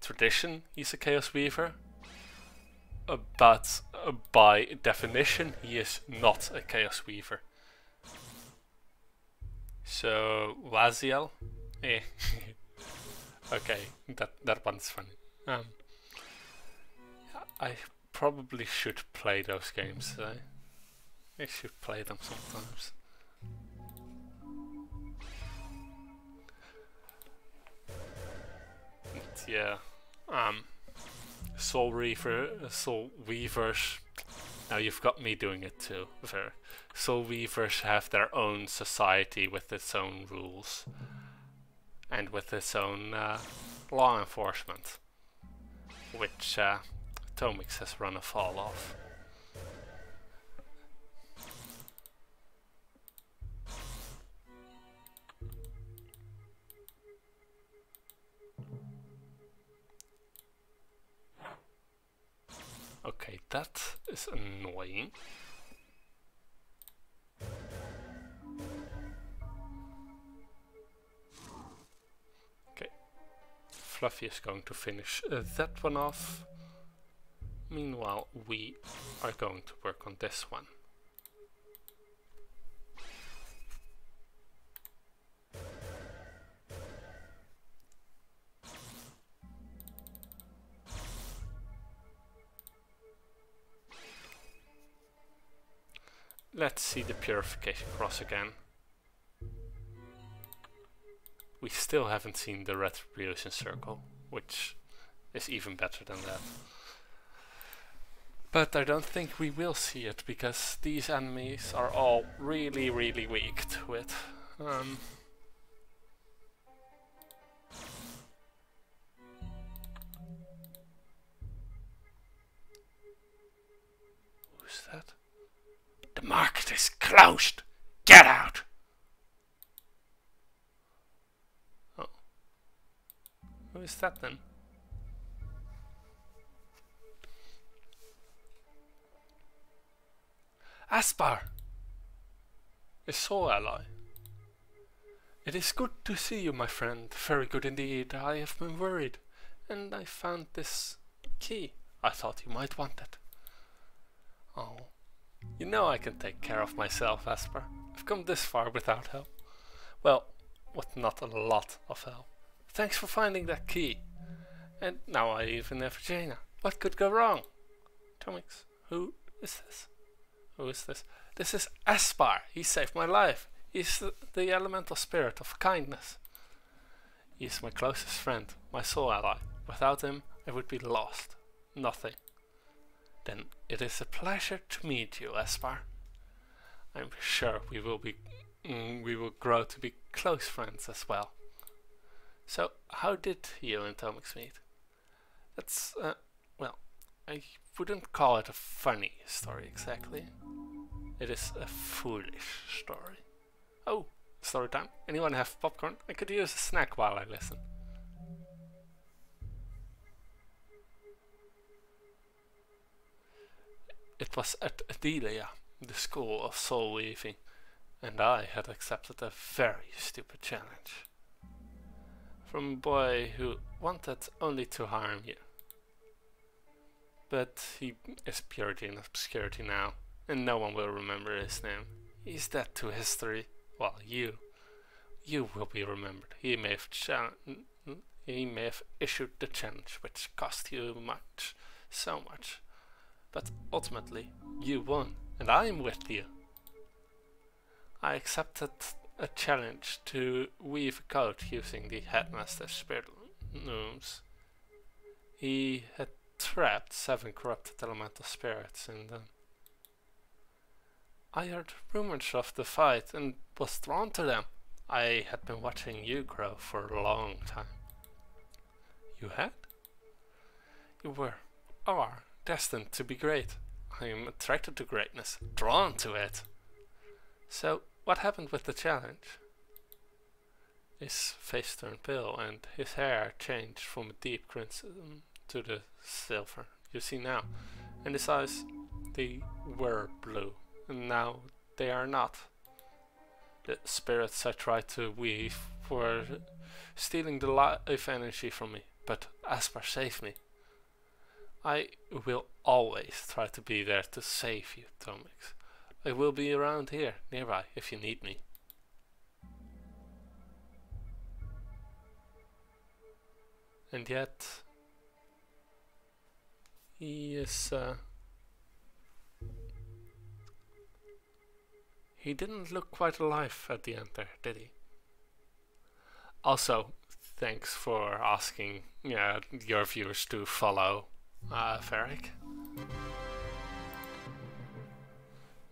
tradition he's a Chaos Weaver, but by definition he is not a Chaos Weaver. So Waziel, okay, that one's funny. I probably should play those games. I should play them sometimes. But yeah, Soul Weavers. Now you've got me doing it too. Soul Weavers have their own society with its own rules and with its own law enforcement, which Tomix has run afoul of. Okay, that is annoying. Okay, Fluffy is going to finish that one off. Meanwhile, we are going to work on this one. Let's see the Purification Cross again. We still haven't seen the Retribution Circle, which is even better than that. But I don't think we will see it, because these enemies are all really, really weak to it. Who's that? The market is closed! Get out! Oh. Who is that then? Aspar! A soul ally. It is good to see you, my friend. Very good indeed. I have been worried. And I found this key. I thought you might want it. Oh. You know I can take care of myself, Asper. I've come this far without help. Well, with not a lot of help. Thanks for finding that key. And now I even have Jaina. What could go wrong? Tomix, who is this? Who is this? This is Aspar. He saved my life. He's the elemental spirit of kindness. He is my closest friend, my soul ally. Without him, I would be lost. Nothing. Then it is a pleasure to meet you, Aspar. I'm sure we will grow to be close friends as well. So, how did you and Tomix meet? That's, well, I wouldn't call it a funny story exactly. It is a foolish story. Oh, story time. Anyone have popcorn? I could use a snack while I listen. It was at Adelia, the school of soul weaving, and I had accepted a very stupid challenge. From a boy who wanted only to harm you. But he is purity in obscurity now, and no one will remember his name. He's dead to history, while you will be remembered. He may have issued the challenge, which cost you much, so much. But ultimately, you won, and I'm with you. I accepted a challenge to weave a code using the headmaster's spirit looms. He had trapped 7 corrupted elemental spirits in them. I heard rumors of the fight and was drawn to them. I had been watching you grow for a long time. You had? You are destined to be great. I am attracted to greatness, drawn to it. So, what happened with the challenge? His face turned pale and his hair changed from a deep crimson to the silver you see now. And his eyes, they were blue, and now they are not. The spirits I tried to weave were stealing the life energy from me, but Aspar saved me. I will always try to be there to save you, Tomix. I will be around here, nearby, if you need me. And yet, he is, he didn't look quite alive at the end there, did he? Also, thanks for asking your viewers to follow Varric.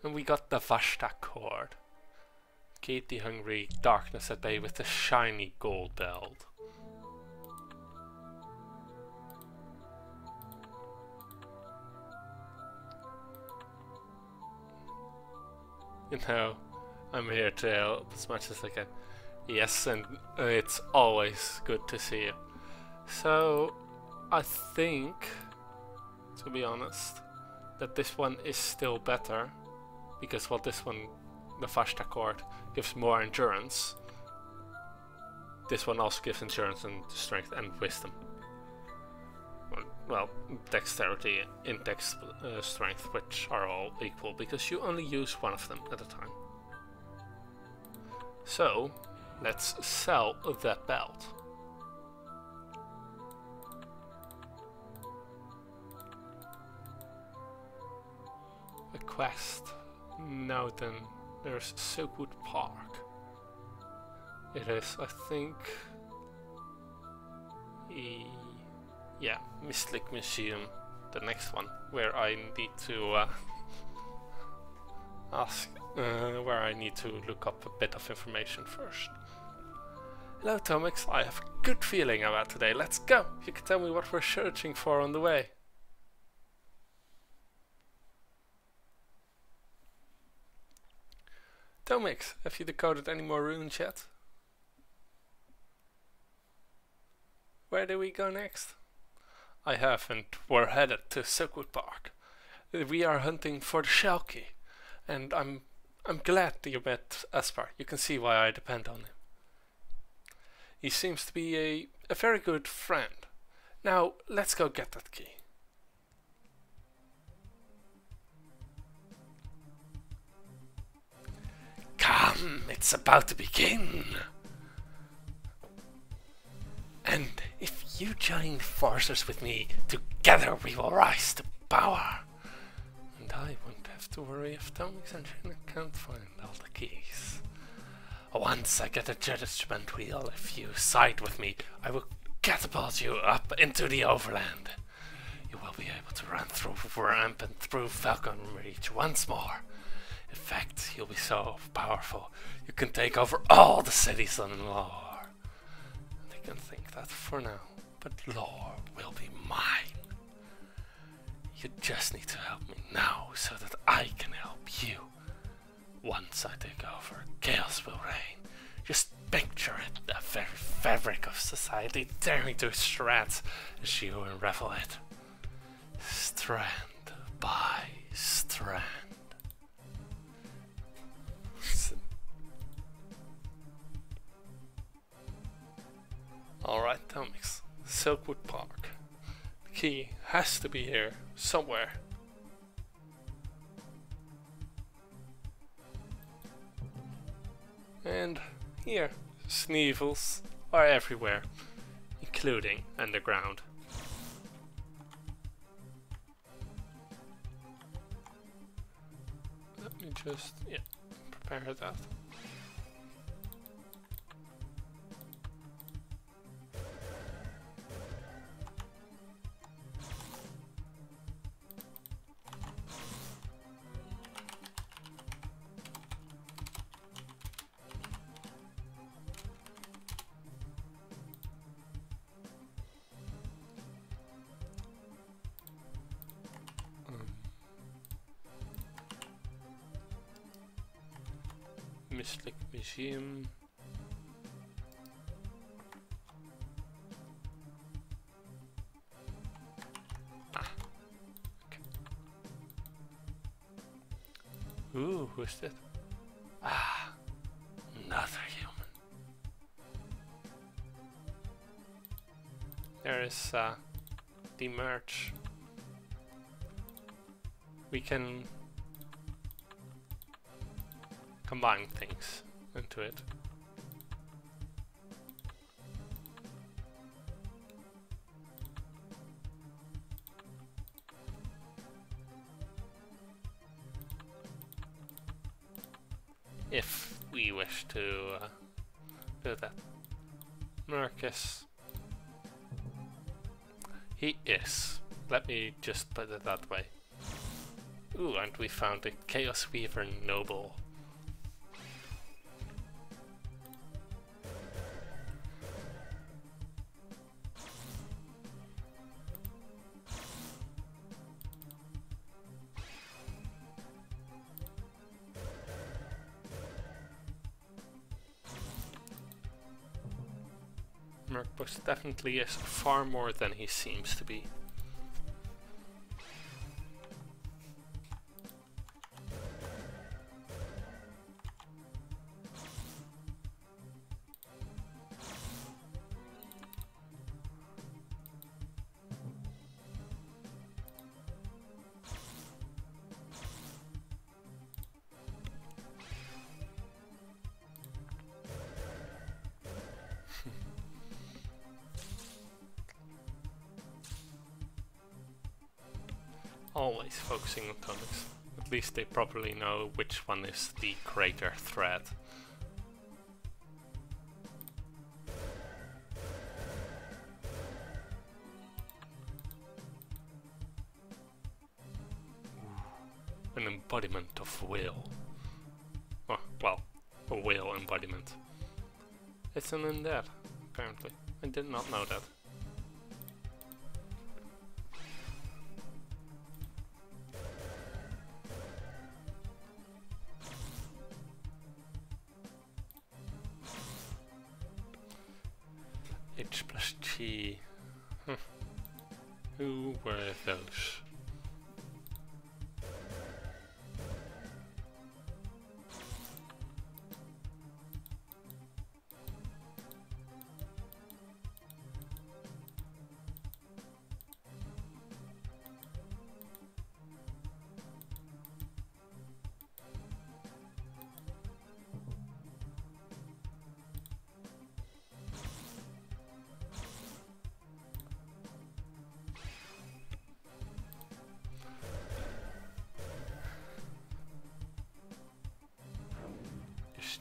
And we got the Vashta cord. Keep the hungry darkness at bay with the shiny gold belt. You know, I'm here to help as much as I can. Yes, and it's always good to see you. So, I think, to be honest, that this one is still better. Because while this one, the Vashta cord, gives more endurance, this one also gives endurance and strength and wisdom. Well, dexterity, index, strength, which are all equal, because you only use one of them at a time. So, let's sell that belt. A quest. Now then, there's Silkwood Park. It is, I think... yeah, Mistlick Museum, the next one, where I need to where I need to look up a bit of information first. Hello Tomix, I have a good feeling about today. Let's go! You can tell me what we're searching for on the way. Tomix, have you decoded any more runes yet? Where do we go next? I have, and we're headed to Silkwood Park. We are hunting for the shell key, and I'm glad that you met Aspar. You can see why I depend on him. He seems to be a very good friend. Now, let's go get that key. Come, it's about to begin. And if you join forces with me, together we will rise to power. And I won't have to worry if Tomix and Gina can't find all the keys. Once I get a judgment wheel, if you side with me, I will catapult you up into the overland. You will be able to run through Ramp and through Falcon Reach once more. In fact, you'll be so powerful, you can take over all the cities on Lore. And I can think that for now, but Lore will be mine. You just need to help me now, so that I can help you. Once I take over, chaos will reign. Just picture it, the very fabric of society tearing to shreds as you unravel it. Strand by strand. Alright, Tomix. Silkwood Park. The key has to be here, somewhere. And here, Sneevils are everywhere, including underground. Let me just, prepare that. Mystic Museum. Okay. Ooh, who's that? Another human. There is the merch. We can combine things into it. If we wish to do that. Marcus. He is. Let me just put it that way. Ooh, and we found a Chaos Weaver Noble. Merkbox definitely is far more than he seems to be. Always focusing on tonics. At least they probably know which one is the greater threat. An embodiment of will. Oh, well, a will embodiment. It's an undead, apparently. I did not know that. H plus G. Who were those?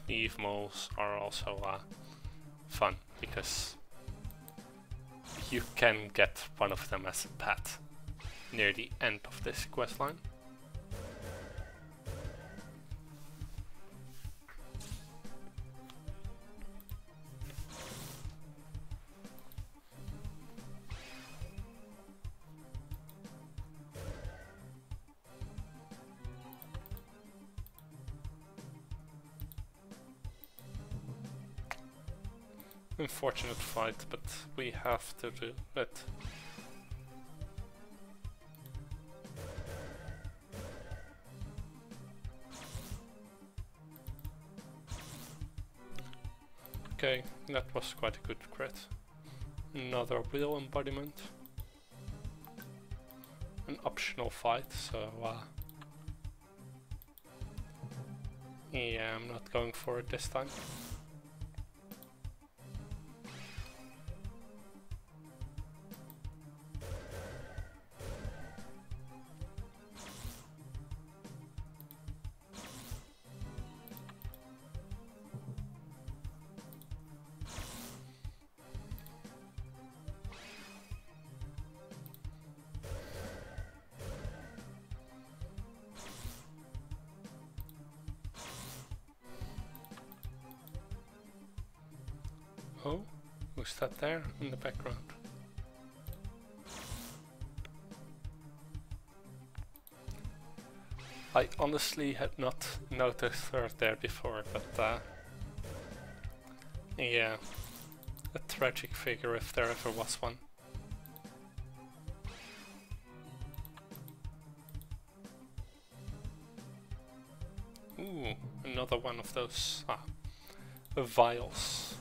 Eve moles are also fun, because you can get one of them as a pet near the end of this questline. Unfortunate fight, but we have to do it. Okay, that was quite a good crit. Another wheel embodiment. An optional fight, so yeah, I'm not going for it this time. Oh, who's that there in the background? I honestly had not noticed her there before, but yeah, a tragic figure if there ever was one. Ooh, another one of those vials.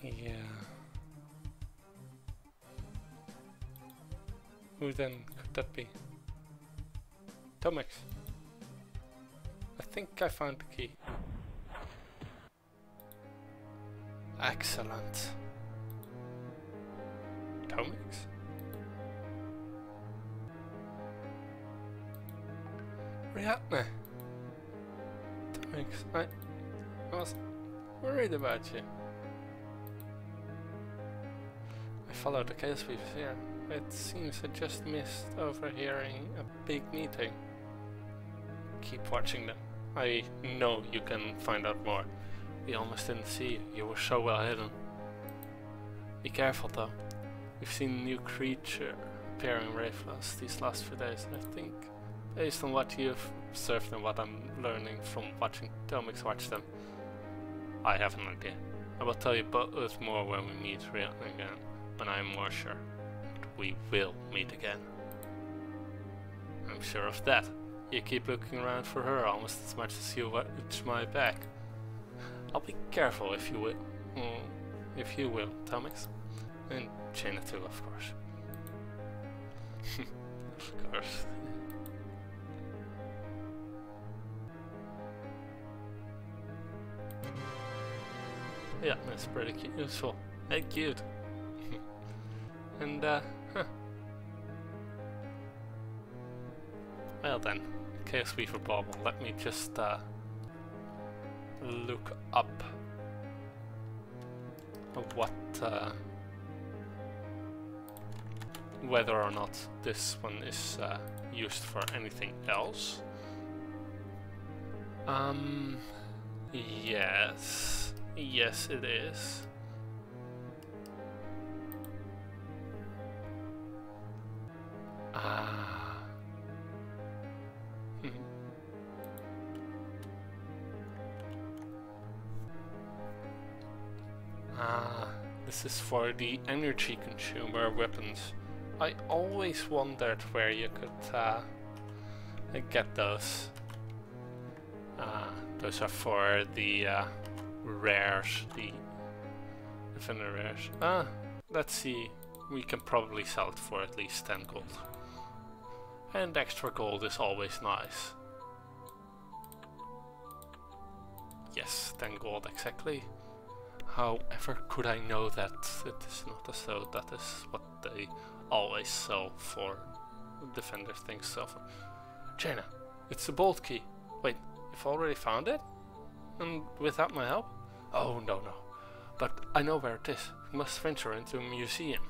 Yeah. Who then could that be? Tomix. I think I found the key. Excellent. Tomix? Rihanna. Tomix, I was worried about you. I followed the Chaos Weaver here. It seems I just missed overhearing a big meeting. Keep watching them. I know you can find out more. We almost didn't see you. You were so well hidden. Be careful though. We've seen a new creature appear in Ravenloft these last few days, and I think, based on what you've observed and what I'm learning from watching Tomix watch them, I have an idea. I will tell you both more when we meet Rihanna again, when I am more sure. We will meet again. I'm sure of that. You keep looking around for her almost as much as you watch my back. I'll be careful if you will. If you will, Tomix. And Jaina too, of course. Of course. Yeah, that's pretty useful. Hey, cute. And, huh. Well then, Chaos Weaver Bauble. Let me just, look up what, whether or not this one is, used for anything else. Yes. Yes, it is. This is for the energy consumer weapons. I always wondered where you could get those. Those are for the rares, the defender rares. Let's see. We can probably sell it for at least 10 gold. And extra gold is always nice. Yes, 10 gold exactly. However, could I know that it is not as though that is what they always sell for defender things so far. Jaina, it's the bolt key. Wait, you've already found it? And without my help? Oh, no. But I know where it is. We must venture into a museum.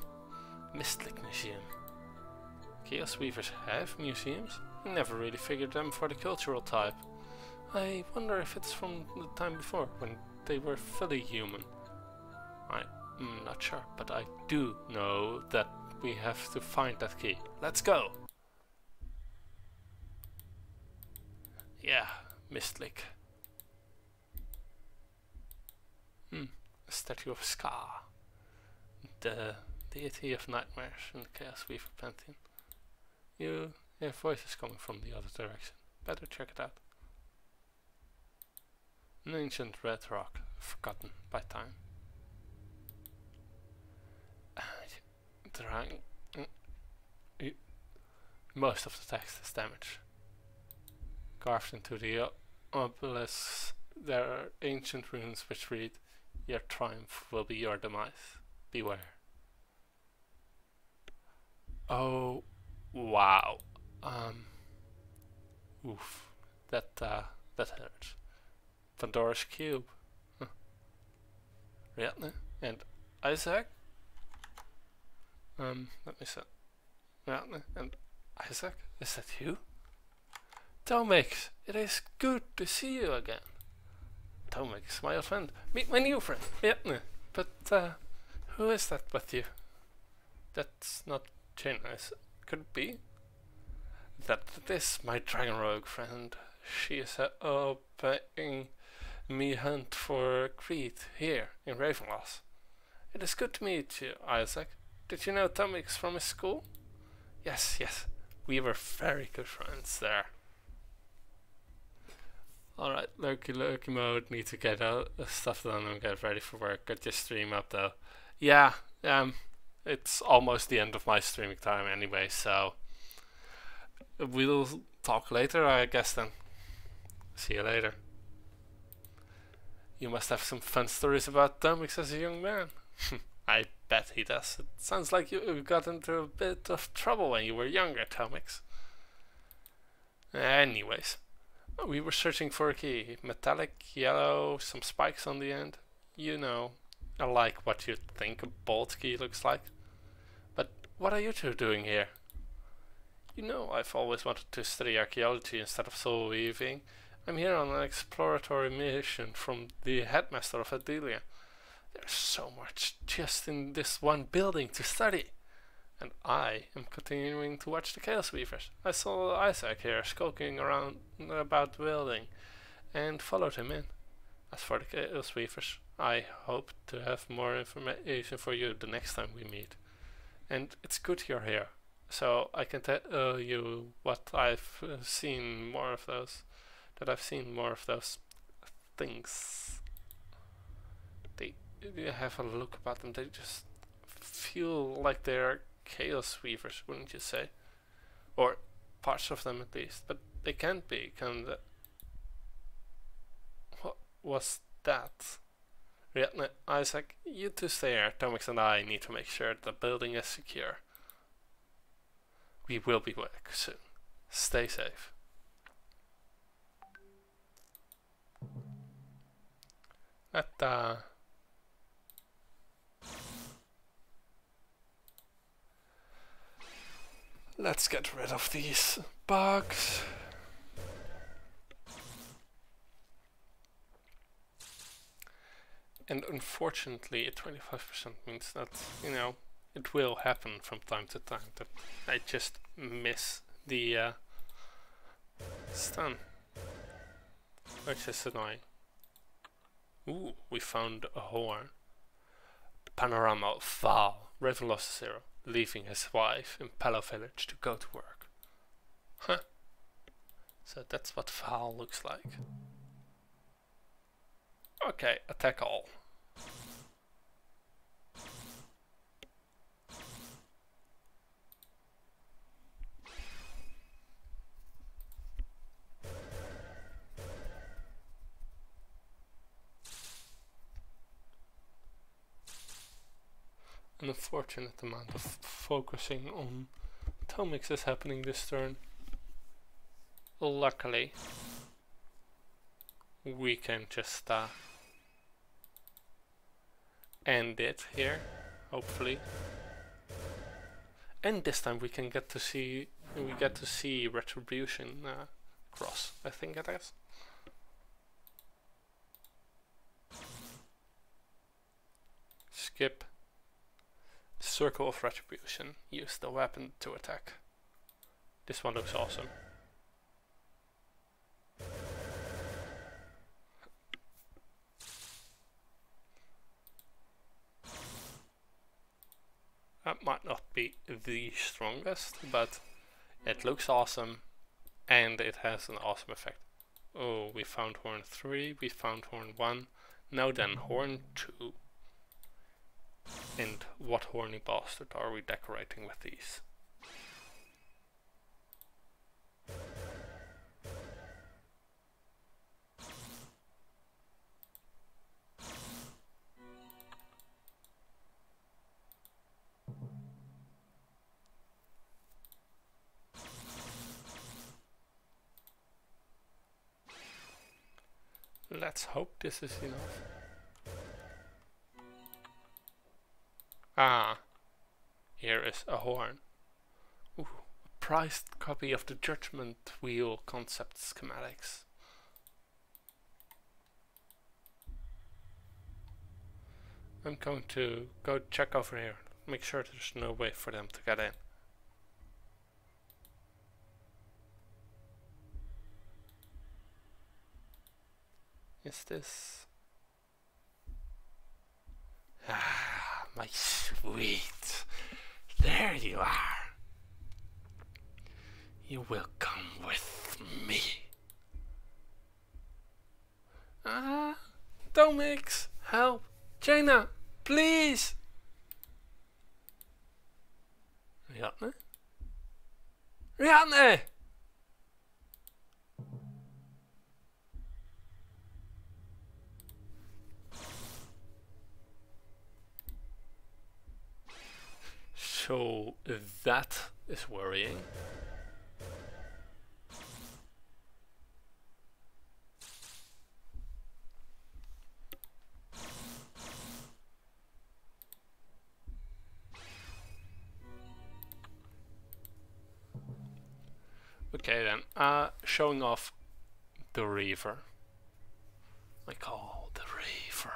Mistlick Museum. Chaos Weavers have museums? I never really figured them for the cultural type. I wonder if it's from the time before, when they were fully human. I'm not sure, but I do know that we have to find that key. Let's go! Yeah, Mistlick. A statue of Ska. The deity of nightmares in the Chaos Weaver pantheon. You hear voices coming from the other direction. Better check it out. An ancient red rock, forgotten by time. Most of the text is damaged. Carved into the obelisks, there are ancient runes which read, "Your triumph will be your demise. Beware." Oh, wow. Oof. That hurts. Pandora's cube. Huh. Riatne and Isaac. Let me see. Riatne and Isaac, is that you? Tomix, it is good to see you again. Tomix, my old friend. Meet my new friend, Riatne. But who is that with you? That's not Jaina, could it be? That is my dragon rogue friend. She is helping me hunt for Creed here in Ravenloft. It is good to meet you, Isaac. Did you know Tomix from his school? Yes. We were very good friends there. Alright, lurky mode. Need to get stuff done and get ready for work. Get your stream up though. Yeah, it's almost the end of my streaming time anyway, so we'll talk later, I guess then. See you later. You must have some fun stories about Tomix as a young man. I bet he does. It sounds like you got into a bit of trouble when you were younger, Tomix. Anyways, we were searching for a key. Metallic, yellow, some spikes on the end. You know, I like what you think a bolt key looks like. But what are you two doing here? You know, I've always wanted to study archaeology instead of soul weaving. I'm here on an exploratory mission from the headmaster of Adelia. There's so much just in this one building to study. And I am continuing to watch the Chaos Weavers. I saw Isaac here skulking around about the building and followed him in. As for the Chaos Weavers, I hope to have more information for you the next time we meet. And it's good you're here, so I can tell you what I've seen more of those. That I've seen more of those things. You have a look about them, they just feel like they're Chaos Weavers, wouldn't you say? Or parts of them at least, but they can't be, can they? What was that? Riatne, Isaac, you two stay here. Tomix and I need to make sure the building is secure. We will be back soon. Stay safe. Let's get rid of these bugs. And unfortunately, 25% means that, you know, it will happen from time to time that I just miss the stun, which is annoying. Ooh, we found a horn. Panorama of Val, Ravenloft 0, leaving his wife in Palo Village to go to work. Huh. So that's what Val looks like. Okay, attack all. an unfortunate amount of focusing on Tomix is happening this turn. Luckily, we can just end it here, hopefully. And this time we get to see Retribution cross, I think it is. Skip. Circle of Retribution. Use the weapon to attack. This one looks awesome. That might not be the strongest, but it looks awesome and it has an awesome effect. Oh, we found Horn 3, we found Horn 1, now then Horn 2. And what horny bastard are we decorating with these? Let's hope this is enough. Ah, here is a horn. Ooh, a prized copy of the Judgment Wheel concept schematics. I'm going to go check over here, make sure there's no way for them to get in. Is this? Ah, my sweet. There you are. You will come with me. Ah, Tomix, help. Jaina, please. Rihanna? Rihanna! So that is worrying. Okay then, showing off the Reaver. I call the Reaver.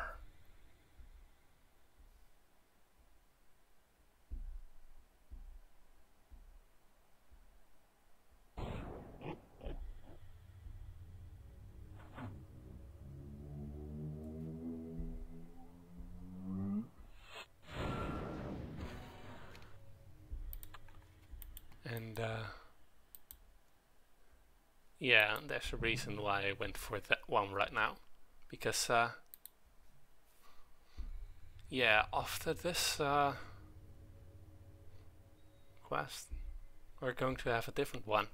And yeah, there's a reason why I went for that one right now, because yeah, after this quest we're going to have a different one.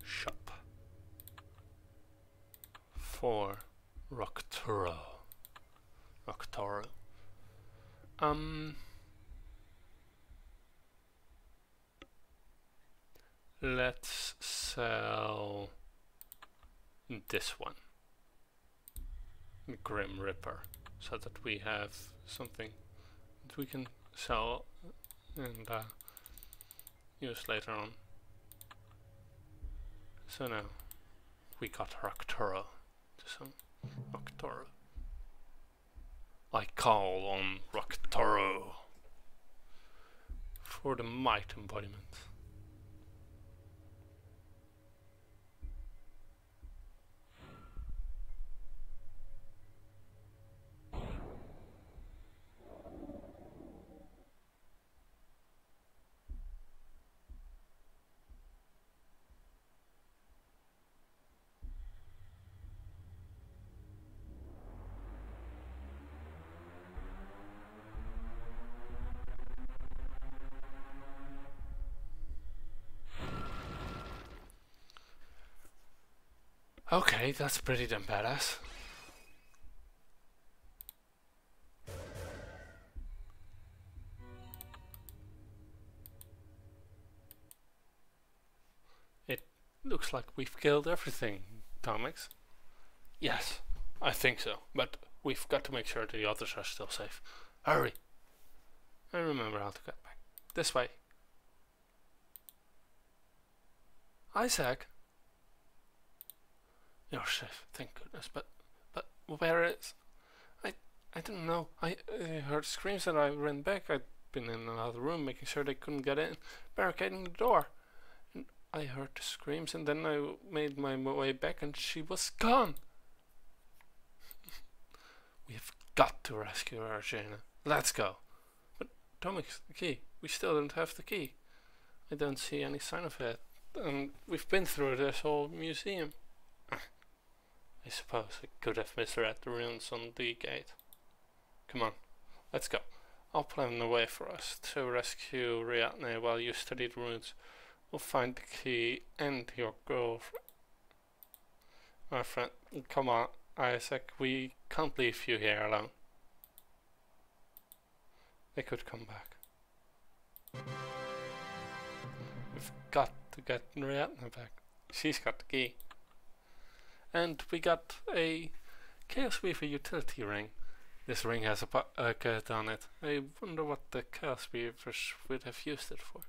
Shop for Rocktoro. Let's sell this one, Grim Ripper, so that we have something that we can sell and use later on. So now we got Rocktoro. Some Rocktoro. I call on Rocktoro for the might embodiment. Okay, that's pretty damn badass. It looks like we've killed everything, Comics. Yes, I think so, but we've got to make sure the others are still safe. Hurry! I remember how to get back. This way. Isaac! You're safe, thank goodness, but where is... I don't know. I heard screams and I ran back. I'd been in another room making sure they couldn't get in, barricading the door. And I heard the screams and then I made my way back and she was gone. We've got to rescue her, Jaina. Let's go. But Tomix, the key. We still don't have the key. I don't see any sign of it. And we've been through this whole museum. I suppose I could have misread the runes on the gate. Come on, let's go. I'll plan a way for us to rescue Riatne while you study the runes. We'll find the key and your girlfriend. My friend, come on, Isaac, we can't leave you here alone. They could come back. We've got to get Riatne back. She's got the key. And we got a Chaos Weaver utility ring. This ring has a cut on it. I wonder what the Chaos Weavers would have used it for.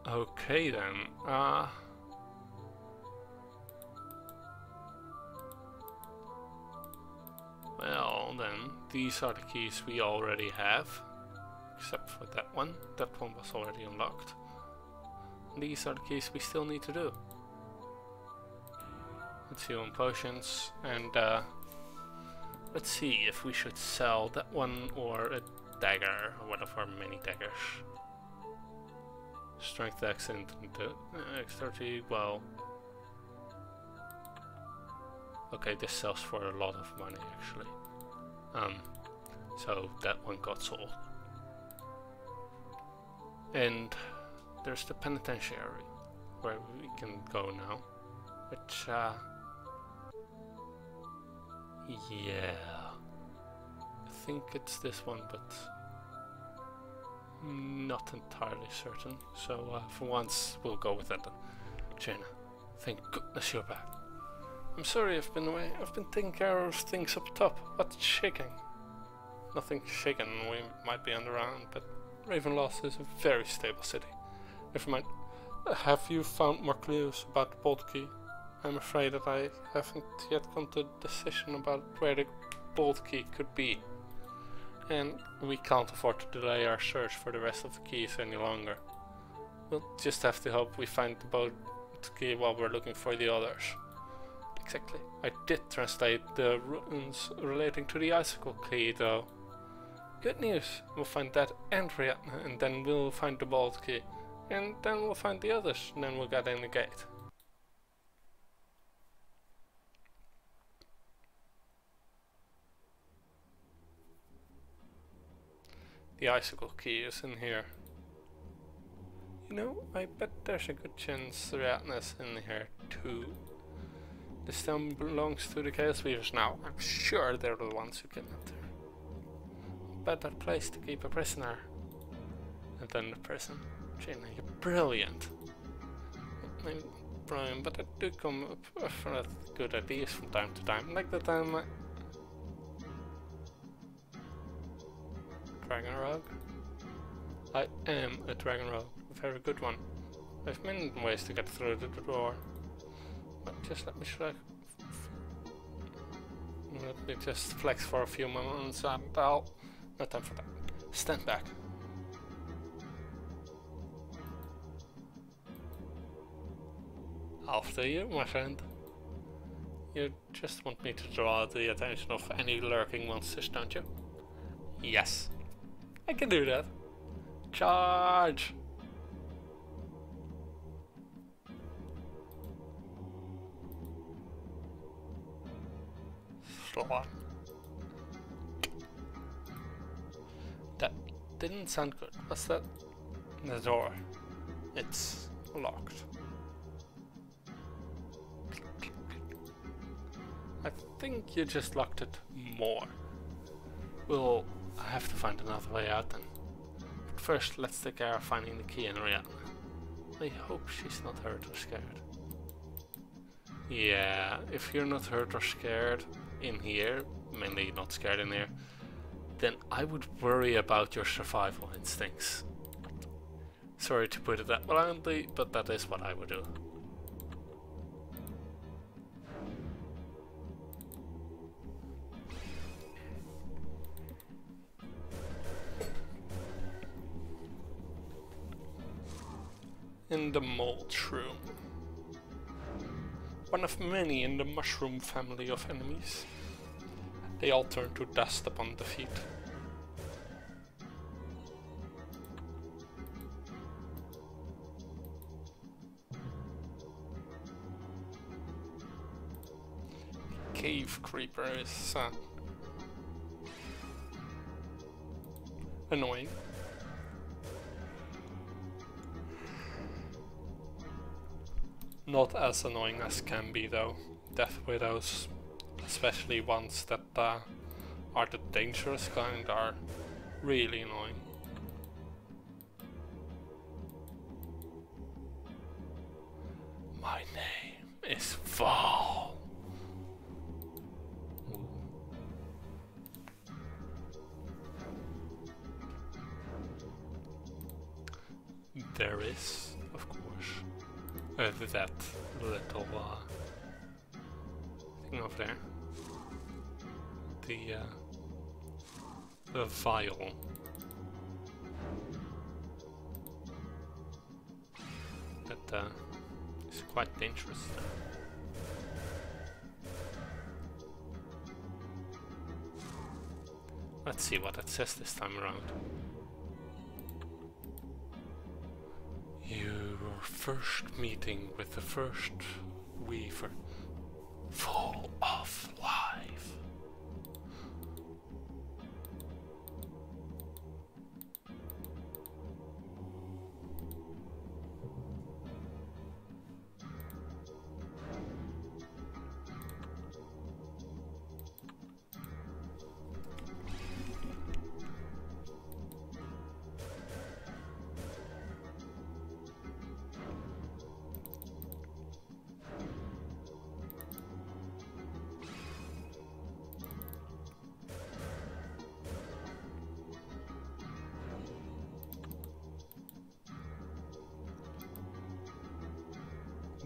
Okay then. Well then, these are the keys we already have. Except for that one. That one was already unlocked. These are the keys we still need to do. Let's see on potions and let's see if we should sell that one or a dagger or one of our mini daggers. Strength accent and X30, well. Okay, this sells for a lot of money actually. So that one got sold. And there's the penitentiary where we can go now, which yeah, I think it's this one, but not entirely certain. So for once we'll go with that. Jaina, thank goodness you're back. I'm sorry I've been away. I've been taking care of things up top. What's shaking? Nothing's shaken. We might be underground, but Ravenloft is a very stable city. Never mind. Have you found more clues about the Bolt Key? I'm afraid that I haven't yet come to a decision about where the Bolt Key could be. And we can't afford to delay our search for the rest of the keys any longer. We'll just have to hope we find the Bolt Key while we're looking for the others. Exactly. I did translate the runes relating to the Icicle Key though. Good news. We'll find that and Riatne, and then we'll find the Bolt Key. And then we'll find the others, and then we'll get in the gate. The Icicle Key is in here. You know, I bet there's a good chance Riatne's in here too. The stone belongs to the Chaos Weavers now. I'm sure they're the ones who kidnapped her. Better place to keep a prisoner than the prison. Jaina, you're brilliant. I'm brilliant, but I do come up with good ideas from time to time. Like the time Dragon Rogue? I am a Dragon Rogue, a very good one. I've many ways to get through the door. But just let me just flex for a few moments and I'll... No time for that. Stand back. After you, my friend. You just want me to draw the attention of any lurking monsters, don't you? Yes. I can do that. Charge! Slot. That didn't sound good. What's that? The door. It's locked. I think you just locked it more. We'll have to find another way out then. But first, let's take care of finding the key in Rihanna. I hope she's not hurt or scared. Yeah, if you're not hurt or scared in here, mainly not scared in here, then I would worry about your survival instincts. Sorry to put it that bluntly, but that is what I would do. In the mold room. One of many in the mushroom family of enemies. They all turn to dust upon defeat. Cave creeper is annoying. Not as annoying as can be though. Death widows, especially ones that are the dangerous kind, are really annoying. My name is Val. There is, of course, that little thing over there. The vial. That is quite dangerous. Let's see what it says this time around. Your first meeting with the first Weaver, full of life.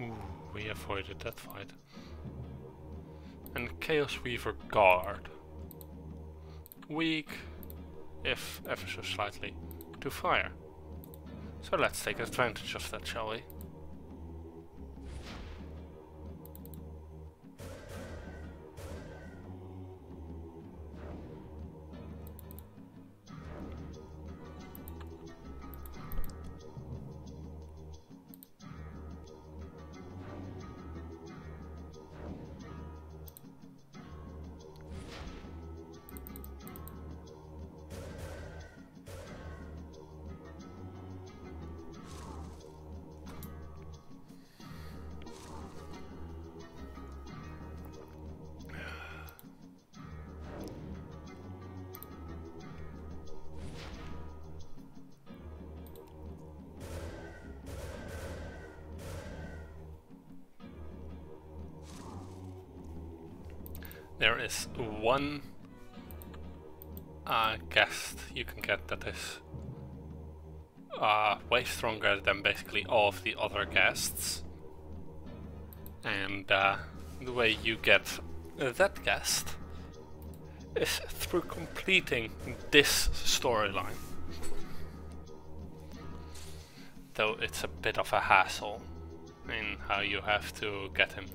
Ooh, we avoided that fight. And Chaos Weaver Guard. Weak, if ever so slightly, to fire. So let's take advantage of that, shall we? There is one guest you can get that is way stronger than basically all of the other guests. And the way you get that guest is through completing this storyline. Though it's a bit of a hassle in how you have to get him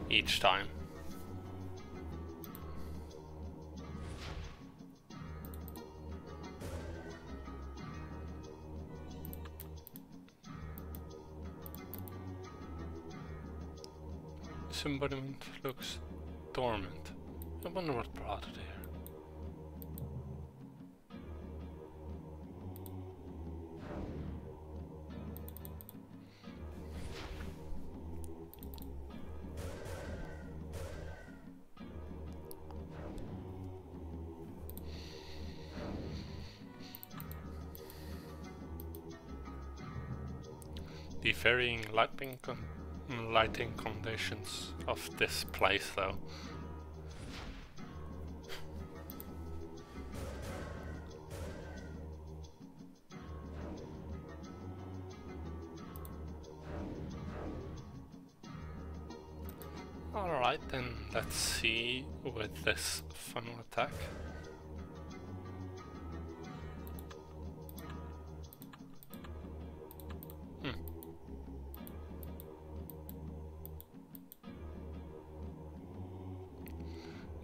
each time. This embodiment looks dormant. I wonder what brought it here. the varying lighting conditions of this place, though. Alright, then let's see with this funnel attack.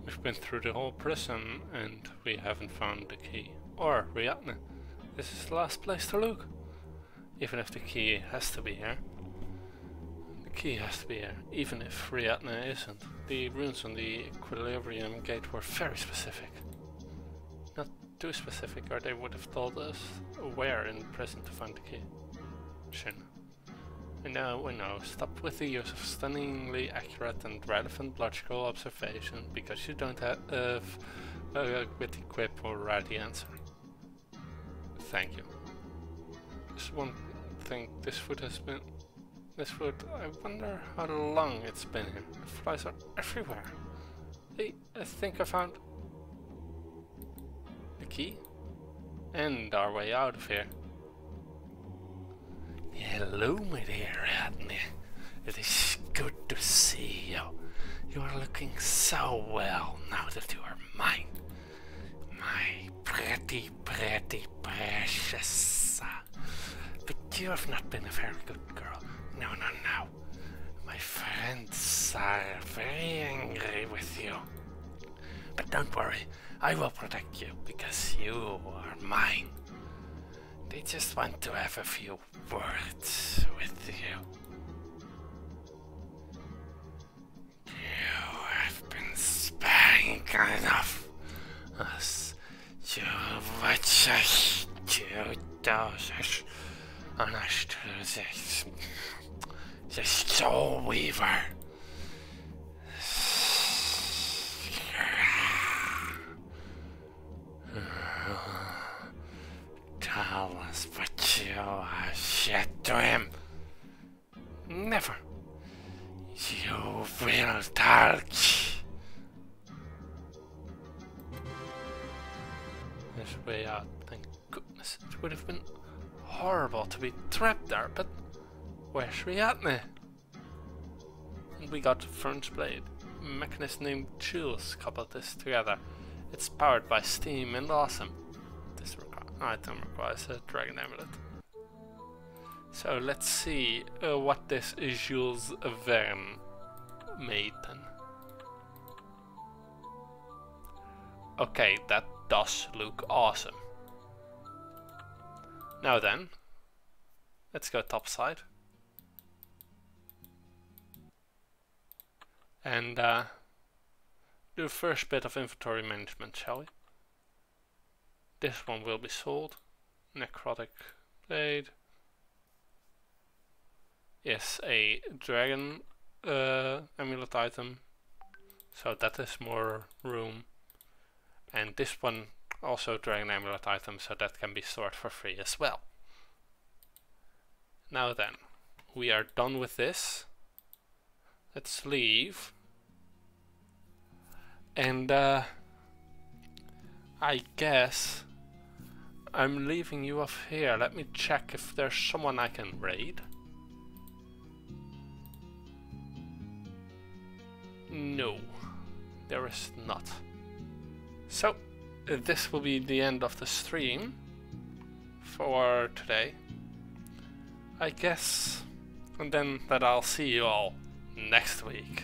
We've been through the whole prison and we haven't found the key. Or Riatne. This is the last place to look. Even if the key has to be here. The key has to be here, even if Riatne isn't. The runes on the Equilibrium gate were very specific. Not too specific, or they would have told us where in the prison to find the key. Shin. We know. Stop with the use of stunningly accurate and relevant logical observation, because you don't have a witty quip or ready answer. Thank you. Just one thing, this food, I wonder how long it's been here. The flies are everywhere. Hey, I think I found the key and our way out of here. Hello, my dear Riatne. It is good to see you. You are looking so well now that you are mine. My pretty, precious. But you have not been a very good girl. No. My friends are very angry with you. But don't worry, I will protect you because you are mine. They just want to have a few words with you. You have been spying enough. Us, you watchers, you dozers, on us to the Soul Weaver. Tell us what you have said to him. Never. You will touch. There's a way out, thank goodness. It would have been horrible to be trapped there, but where's Riatne? And we got Fern's Blade. A mechanist named Jules coupled this together. It's powered by steam and awesome. This item requires a dragon amulet. So let's see what this Jules Verne made then. Okay, that does look awesome. Now then, let's go topside. And do the first bit of inventory management, shall we? This one will be sold. Necrotic Blade is a dragon amulet item, so that is more room. And this one also dragon amulet item, so that can be stored for free as well. Now then, we are done with this. Let's leave. And I guess I'm leaving you off here. Let me check if there's someone I can raid. No, there is not. So, this will be the end of the stream for today, I guess. And then that I'll see you all next week.